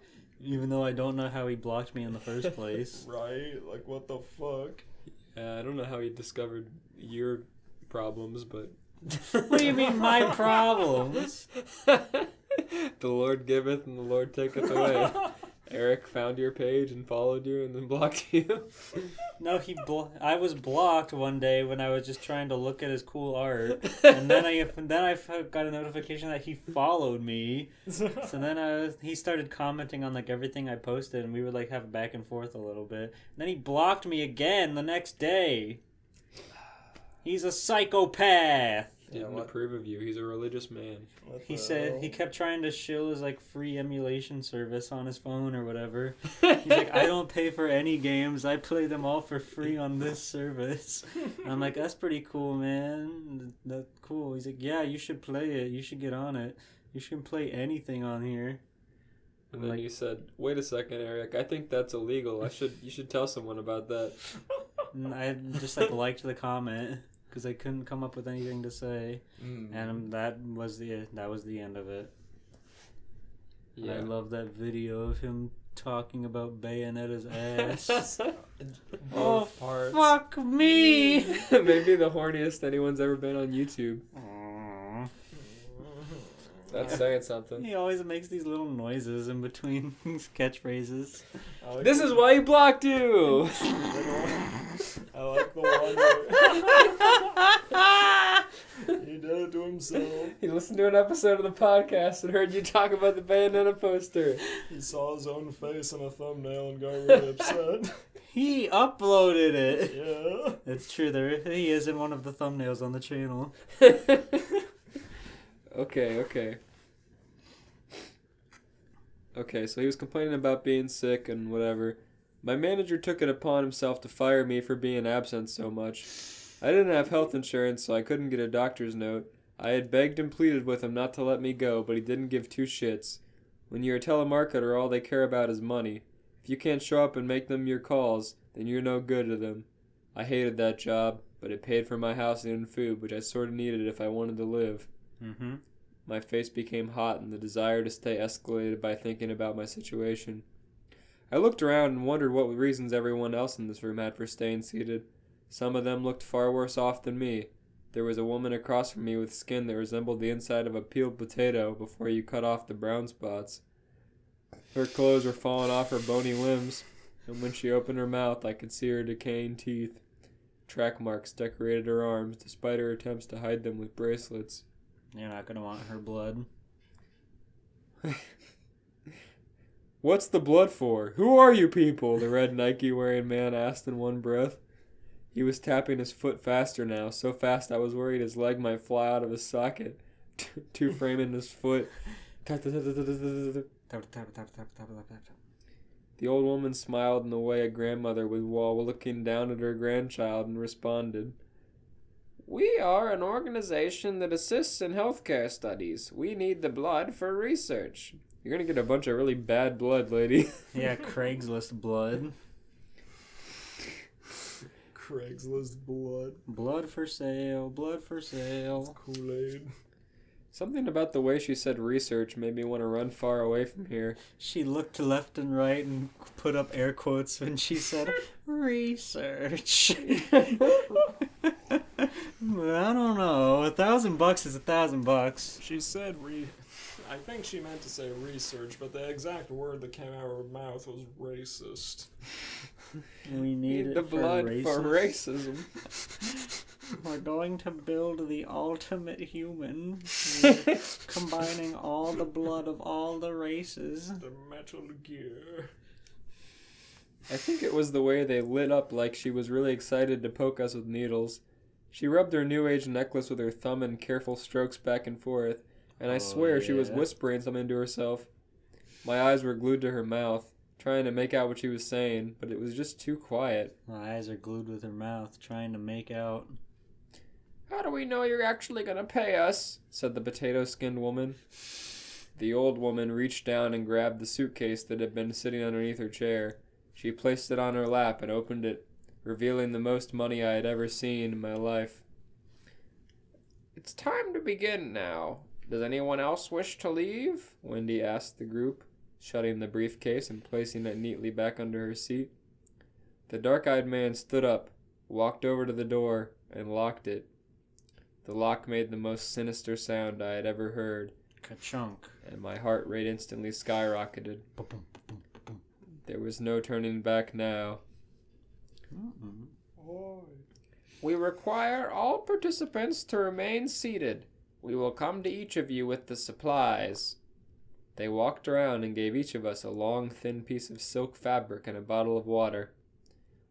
even though I don't know how he blocked me in the first place. Right? Like, what the fuck? Yeah, I don't know how he discovered your problems, but... What do you mean, my problems? The Lord giveth and the Lord taketh away. Eric found your page and followed you and then blocked you. No, I was blocked one day when I was just trying to look at his cool art, and then I got a notification that he followed me. So then he started commenting on like everything I posted, and we would like have a back and forth a little bit. And then he blocked me again the next day. He's a psychopath. Didn't approve of you. He's a religious man. He said he kept trying to shill his like free emulation service on his phone or whatever. He's like, I don't pay for any games. I play them all for free on this service. And I'm like, that's pretty cool, man. That's cool. He's like, yeah, you should play it. You should get on it. You should play anything on here. And then you said, wait a second, Eric. I think that's illegal. You should tell someone about that. And I just like liked the comment. Because I couldn't come up with anything to say, and that was the end of it. Yeah. I love that video of him talking about Bayonetta's ass. Oh, parts. Fuck me! Maybe the horniest anyone's ever been on YouTube. Aww. That's saying something. He always makes these little noises in between catchphrases. This is why he blocked you! I like the one where he did it to himself. He listened to an episode of the podcast and heard you talk about the Bayonetta poster. He saw his own face in a thumbnail and got really upset. He uploaded it. Yeah. It's true. He is in one of the thumbnails on the channel. Okay, so he was complaining about being sick and whatever. My manager took it upon himself to fire me for being absent so much. I didn't have health insurance, so I couldn't get a doctor's note. I had begged and pleaded with him not to let me go, but he didn't give two shits. When you're a telemarketer, all they care about is money. If you can't show up and make them your calls, then you're no good to them. I hated that job, but it paid for my housing and food, which I sort of needed if I wanted to live. Mm-hmm. My face became hot and the desire to stay escalated by thinking about my situation. I looked around and wondered what reasons everyone else in this room had for staying seated. Some of them looked far worse off than me. There was a woman across from me with skin that resembled the inside of a peeled potato before you cut off the brown spots. Her clothes were falling off her bony limbs, and when she opened her mouth I could see her decaying teeth. Track marks decorated her arms, despite her attempts to hide them with bracelets. You're not going to want her blood. What's the blood for? Who are you people? The red Nike-wearing man asked in one breath. He was tapping his foot faster now, so fast I was worried his leg might fly out of his socket. Two framing his foot. The old woman smiled in the way a grandmother would while looking down at her grandchild and responded, We are an organization that assists in healthcare studies. We need the blood for research. You're gonna get a bunch of really bad blood, lady. Yeah, Craigslist blood. Craigslist blood. Blood for sale, blood for sale. Kool-Aid. Something about the way she said research made me want to run far away from here. She looked left and right and put up air quotes when she said research. I don't know. $1,000 is $1,000. She said I think she meant to say research, but the exact word that came out of her mouth was racist. We need the it blood for for racism. We're going to build the ultimate human. We're combining all the blood of all the races. The Metal Gear. I think it was the way they lit up like she was really excited to poke us with needles. She rubbed her New Age necklace with her thumb in careful strokes back and forth, and I swear she was whispering something to herself. My eyes were glued to her mouth, trying to make out what she was saying, but it was just too quiet. My eyes are glued with her mouth, trying to make out. How do we know you're actually going to pay us? Said the potato-skinned woman. The old woman reached down and grabbed the suitcase that had been sitting underneath her chair. She placed it on her lap and opened it, revealing the most money I had ever seen in my life. It's time to begin now. Does anyone else wish to leave? Wendy asked the group, shutting the briefcase and placing it neatly back under her seat. The dark-eyed man stood up, walked over to the door, and locked it. The lock made the most sinister sound I had ever heard. Ka-chunk. And my heart rate instantly skyrocketed. There was no turning back now. We require all participants to remain seated. We will come to each of you with the supplies. They walked around and gave each of us a long, thin piece of silk fabric and a bottle of water.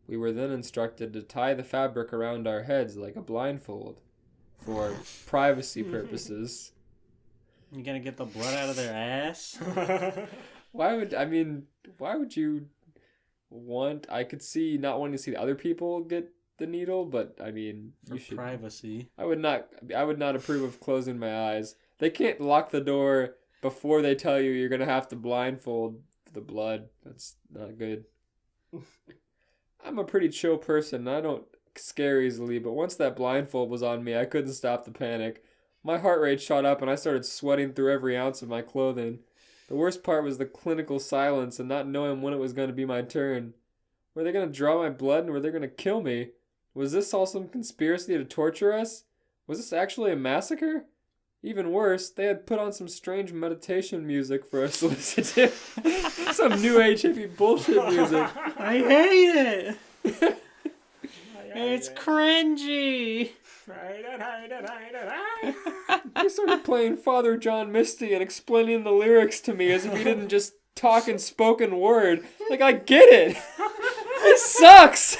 We were then instructed to tie the fabric around our heads like a blindfold, for privacy purposes. You gonna get the blood out of their ass? Why would you want... I could see not wanting to see the other people get the needle, but I mean... For privacy. I would not approve of closing my eyes. They can't lock the door before they tell you you're gonna have to blindfold the blood. That's not good. I'm a pretty chill person, and I don't scare easily, but once that blindfold was on me, I couldn't stop the panic. My heart rate shot up and I started sweating through every ounce of my clothing. The worst part was the clinical silence and not knowing when it was going to be my turn. Were they going to draw my blood and were they going to kill me? Was this all some conspiracy to torture us? Was this actually a massacre? Even worse, they had put on some strange meditation music for us to listen to. Some new age hippie bullshit music. I hate it! It's cringy! He started playing Father John Misty and explaining the lyrics to me as if he didn't just talk in spoken word. Like, I get it! It sucks!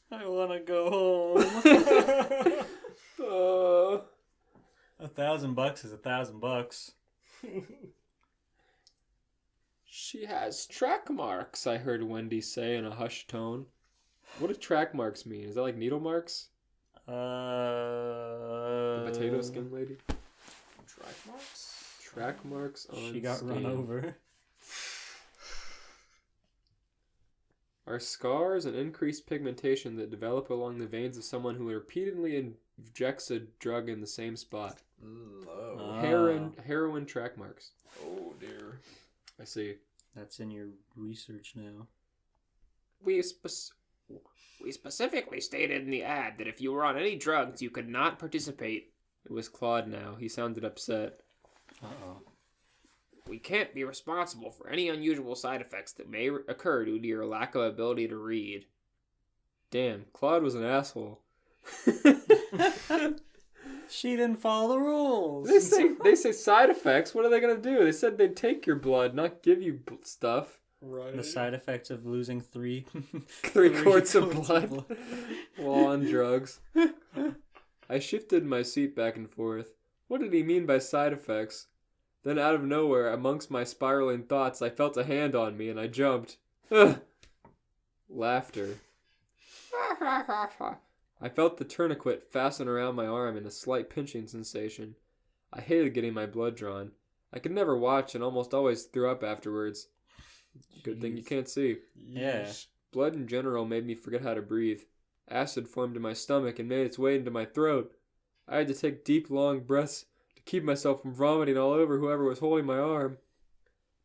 I wanna go home. $1,000 is $1,000. She has track marks, I heard Wendy say in a hushed tone. What do track marks mean? Is that like needle marks? The potato skin lady? Track marks? Track marks on She got run skin. over. Are scars an increased pigmentation that develop along the veins of someone who repeatedly injects a drug in the same spot? Heroin track marks. Oh dear. I see. That's in your research now. We specifically stated in the ad that if you were on any drugs, you could not participate. It was Claude now. He sounded upset. Uh-oh. We can't be responsible for any unusual side effects that may occur due to your lack of ability to read. Damn, Claude was an asshole. She didn't follow the rules. They say side effects. What are they gonna do? They said they'd take your blood, not give you stuff. Right. The side effects of losing three quarts of blood while on drugs. I shifted my seat back and forth. What did he mean by side effects? Then out of nowhere, amongst my spiraling thoughts, I felt a hand on me and I jumped. Ugh. Laughter. I felt the tourniquet fasten around my arm and a slight pinching sensation. I hated getting my blood drawn. I could never watch and almost always threw up afterwards. Good thing you can't see. Yeah. Blood in general made me forget how to breathe. Acid formed in my stomach and made its way into my throat. I had to take deep, long breaths to keep myself from vomiting all over whoever was holding my arm.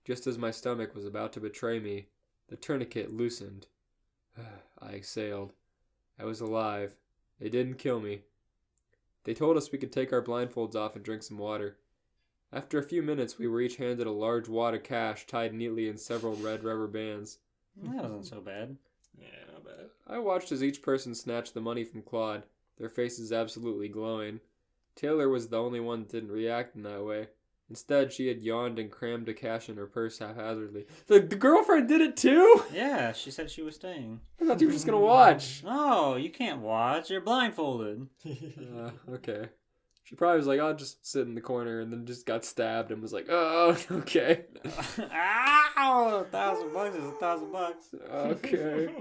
Just as my stomach was about to betray me, the tourniquet loosened. I exhaled. I was alive. They didn't kill me. They told us we could take our blindfolds off and drink some water. After a few minutes, we were each handed a large wad of cash tied neatly in several red rubber bands. That wasn't so bad. Yeah, not bad. I watched as each person snatched the money from Claude, their faces absolutely glowing. Taylor was the only one that didn't react in that way. Instead, she had yawned and crammed the cash in her purse haphazardly. The girlfriend did it too? Yeah, she said she was staying. I thought you were just gonna watch. No, you can't watch. You're blindfolded. Okay. She probably was like, I'll just sit in the corner, and then just got stabbed and was like, oh, okay. Ow! $1,000 is $1,000. Okay.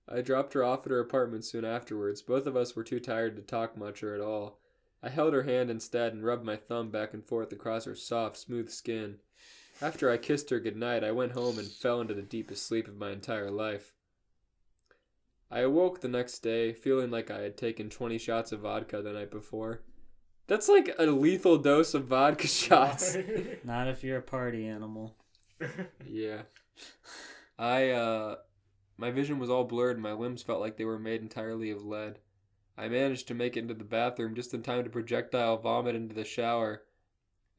I dropped her off at her apartment soon afterwards. Both of us were too tired to talk much or at all. I held her hand instead and rubbed my thumb back and forth across her soft, smooth skin. After I kissed her goodnight, I went home and fell into the deepest sleep of my entire life. I awoke the next day, feeling like I had taken 20 shots of vodka the night before. That's like a lethal dose of vodka shots. Not if you're a party animal. Yeah. My vision was all blurred and my limbs felt like they were made entirely of lead. I managed to make it into the bathroom just in time to projectile vomit into the shower.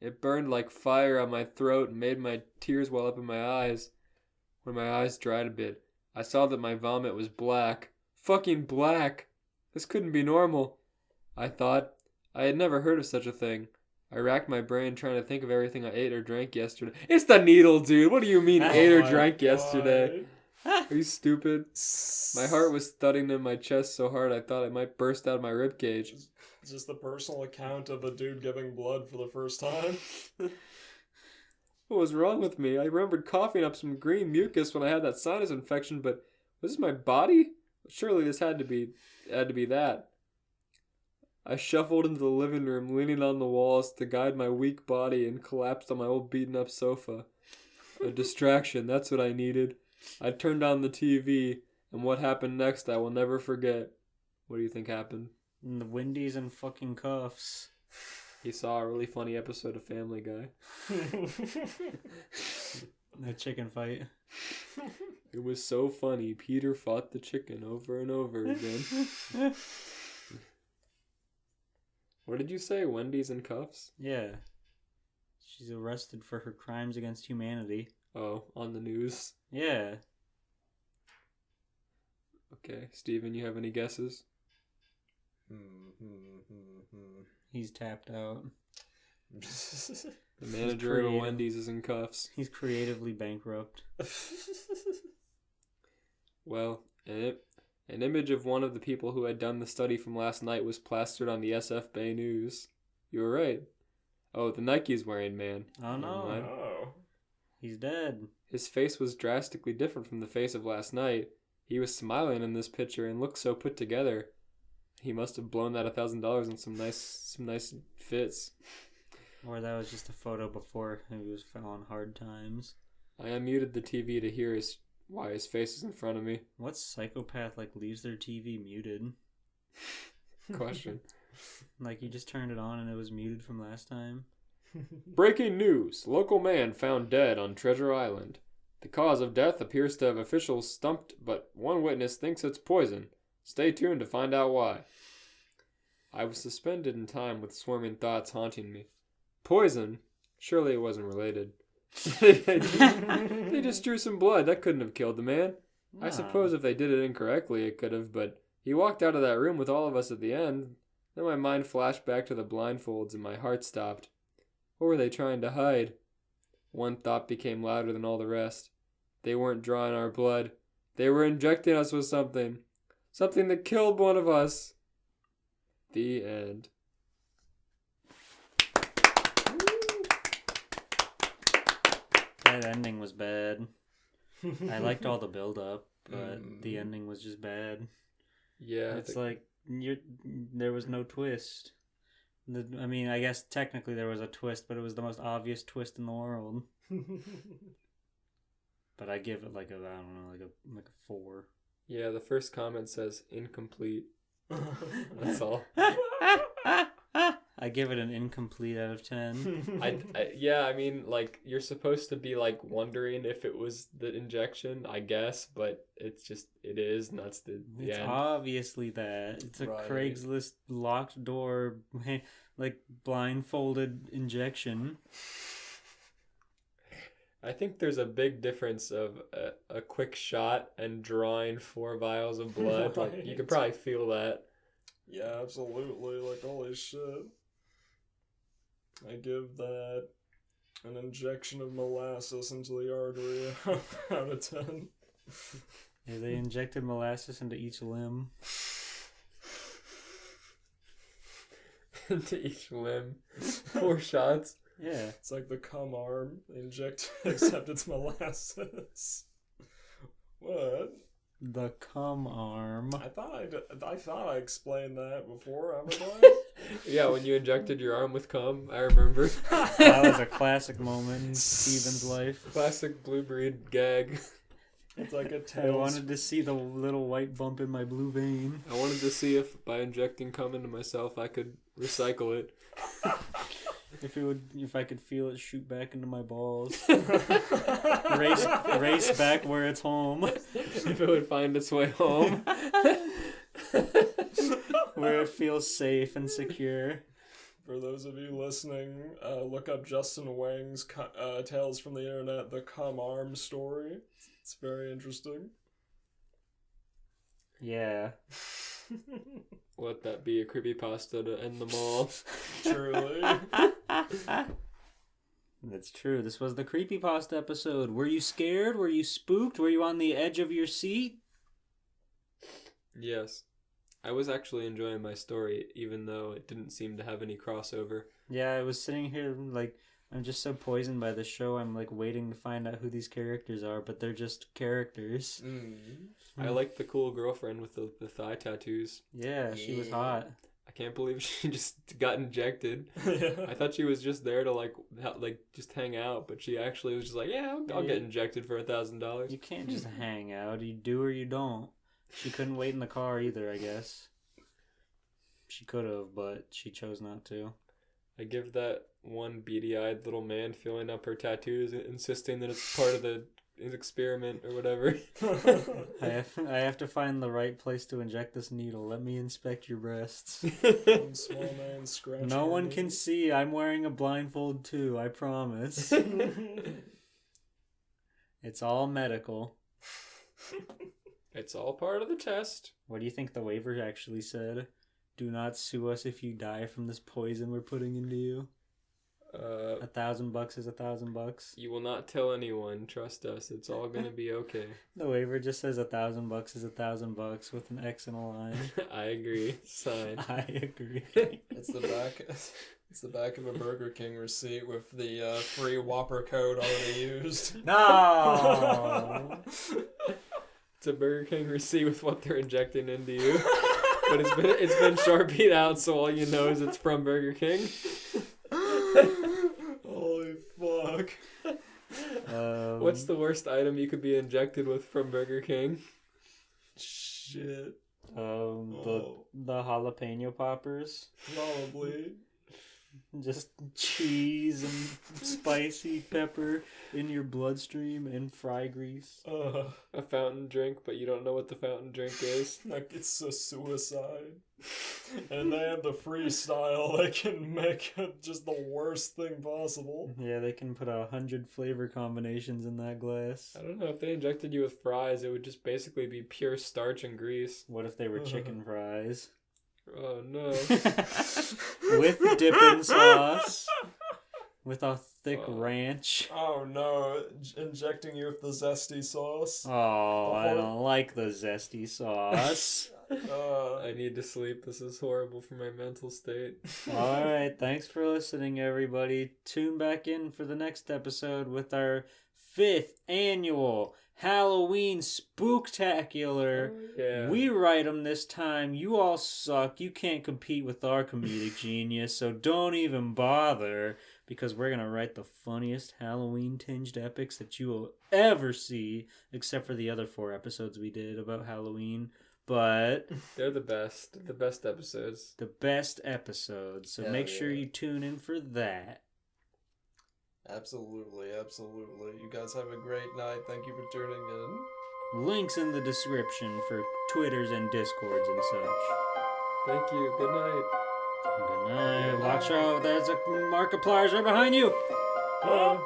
It burned like fire on my throat and made my tears well up in my eyes. When my eyes dried a bit, I saw that my vomit was black. Fucking black! This couldn't be normal. I thought. I had never heard of such a thing. I racked my brain trying to think of everything I ate or drank yesterday. It's the needle, dude! What do you mean ate or drank yesterday? Are you stupid? My heart was thudding in my chest so hard I thought it might burst out of my ribcage. Is this the personal account of a dude giving blood for the first time? What was wrong with me? I remembered coughing up some green mucus when I had that sinus infection, but was this my body? Surely this had to be that. I shuffled into the living room, leaning on the walls to guide my weak body, and collapsed on my old beaten-up sofa. A distraction, that's what I needed. I turned on the TV, and what happened next I will never forget. What do you think happened? And the Wendy's and fucking cuffs. He saw a really funny episode of Family Guy. The chicken fight. It was so funny. Peter fought the chicken over and over again. What did you say? Wendy's in cuffs? Yeah. She's arrested for her crimes against humanity. Oh, on the news. Yeah. Okay, Steven, you have any guesses? He's tapped out. The manager of Wendy's is in cuffs. He's creatively bankrupt. Well, an image of one of the people who had done the study from last night was plastered on the SF Bay News. You were right. Oh, the Nike's wearing man. Oh no. Oh. He's dead. His face was drastically different from the face of last night. He was smiling in this picture and looked so put together. He must have blown that $1,000 in some nice fits. Or that was just a photo before he was on hard times. I unmuted the TV to hear why his face is in front of me. What psychopath leaves their TV muted? Question. You just turned it on and it was muted from last time? Breaking news. Local man found dead on Treasure Island. The cause of death appears to have officials stumped, but one witness thinks it's poison. Stay tuned to find out why. I was suspended in time with swarming thoughts haunting me. Poison? Surely it wasn't related. They just drew some blood. That couldn't have killed the man. Nah. I suppose if they did it incorrectly, it could have, but he walked out of that room with all of us at the end. Then my mind flashed back to the blindfolds and my heart stopped. What were they trying to hide? One thought became louder than all the rest. They weren't drawing our blood. They were injecting us with something. Something that killed one of us. The end. That ending was bad. I liked all the build up, but the ending was just bad. Yeah, It's like there was no twist. I mean, I guess technically there was a twist, but it was the most obvious twist in the world. But I give it like a, I don't know, like a 4. yeah. The first comment says incomplete. That's all. I give it an incomplete out of 10. I mean, like, you're supposed to be like wondering if it was the injection, I guess, but it is, and that's the It's end. obviously that. It's a Right. Craigslist locked door, like blindfolded injection. I think there's a big difference of a quick shot and drawing 4 vials of blood. Like, you could probably feel that. Yeah, absolutely. Like, holy shit. I give that an injection of molasses into the artery out of 10. Yeah, they injected molasses into each limb. Into each limb. 4 shots. Yeah. It's like the cum arm inject, except it's molasses. What? The cum arm. I thought I explained that before, haven't I? Yeah, when you injected your arm with cum, I remember. That was a classic moment in Steven's life. Classic Blue Breed gag. It's like a I tail. wanted to see the little white bump in my blue vein. I wanted to see if by injecting cum into myself I could recycle it. If I could feel it shoot back into my balls. race back where it's home. If it would find its way home. Where it feels safe and secure. For those of you listening, look up Justin Wang's Tales from the Internet, the cum arm story. It's very interesting. Yeah. Let that be a creepypasta to end them all. Truly. That's true. This was the CreepyPasta episode. Were you scared? Were you spooked? Were you on the edge of your seat? Yes. I was actually enjoying my story, even though it didn't seem to have any crossover. Yeah, I was sitting here like, I'm just so poisoned by the show. I'm like waiting to find out who these characters are, but they're just characters. I like the cool girlfriend with the thigh tattoos. Yeah, she was hot. I can't believe she just got injected. Yeah. I thought she was just there to like just hang out, but she actually was just like, yeah, I'll get injected for $1,000. You can't just hang out. You do or you don't. She couldn't wait in the car either, I guess. She could have, but she chose not to. I give that one beady-eyed little man filling up her tattoos, insisting that it's part of the experiment or whatever. I have to find the right place to inject this needle. Let me inspect your breasts. One small man scratching. No one can see. I'm wearing a blindfold too, I promise. It's all medical. It's all part of the test. What do you think the waiver actually said? Do not sue us if you die from this poison we're putting into you. $1,000 is $1,000. You will not tell anyone. Trust us. It's all gonna be okay. The waiver just says $1,000 is $1,000 with an X and a line. I agree. Sign. I agree. It's the back. It's the back of a Burger King receipt with the free Whopper code already used. No. It's a Burger King receipt with what they're injecting into you. But it's been Sharpied out, so all you know is it's from Burger King. Holy fuck. What's the worst item you could be injected with from Burger King? Shit. The jalapeno poppers. Probably. Just cheese and spicy pepper in your bloodstream and fry grease. A fountain drink, but you don't know what the fountain drink is. Like, it's a suicide. And they have the freestyle. They can make just the worst thing possible. Yeah, they can put 100 flavor combinations in that glass. I don't know, if they injected you with fries, it would just basically be pure starch and grease. What if they were chicken fries? Oh no. With dipping sauce. With a thick ranch. Oh no, injecting you with the zesty sauce. Oh, I don't like the zesty sauce. I need to sleep. This is horrible for my mental state. Alright, thanks for listening, everybody. Tune back in for the next episode with our 5th annual Halloween Spooktacular. Yeah. We write them this time. You all suck. You can't compete with our comedic genius, so don't even bother, because we're going to write the funniest Halloween-tinged epics that you will ever see, except for the other 4 episodes we did about Halloween. But They're the best. The best episodes. the best episodes, so Hell make sure yeah. you tune in for that. Absolutely, absolutely. You guys have a great night. Thank you for tuning in. Links in the description for Twitters and Discords and such. Thank you. Good night. Good night. Watch out. There's a Markiplier's right behind you. Bye.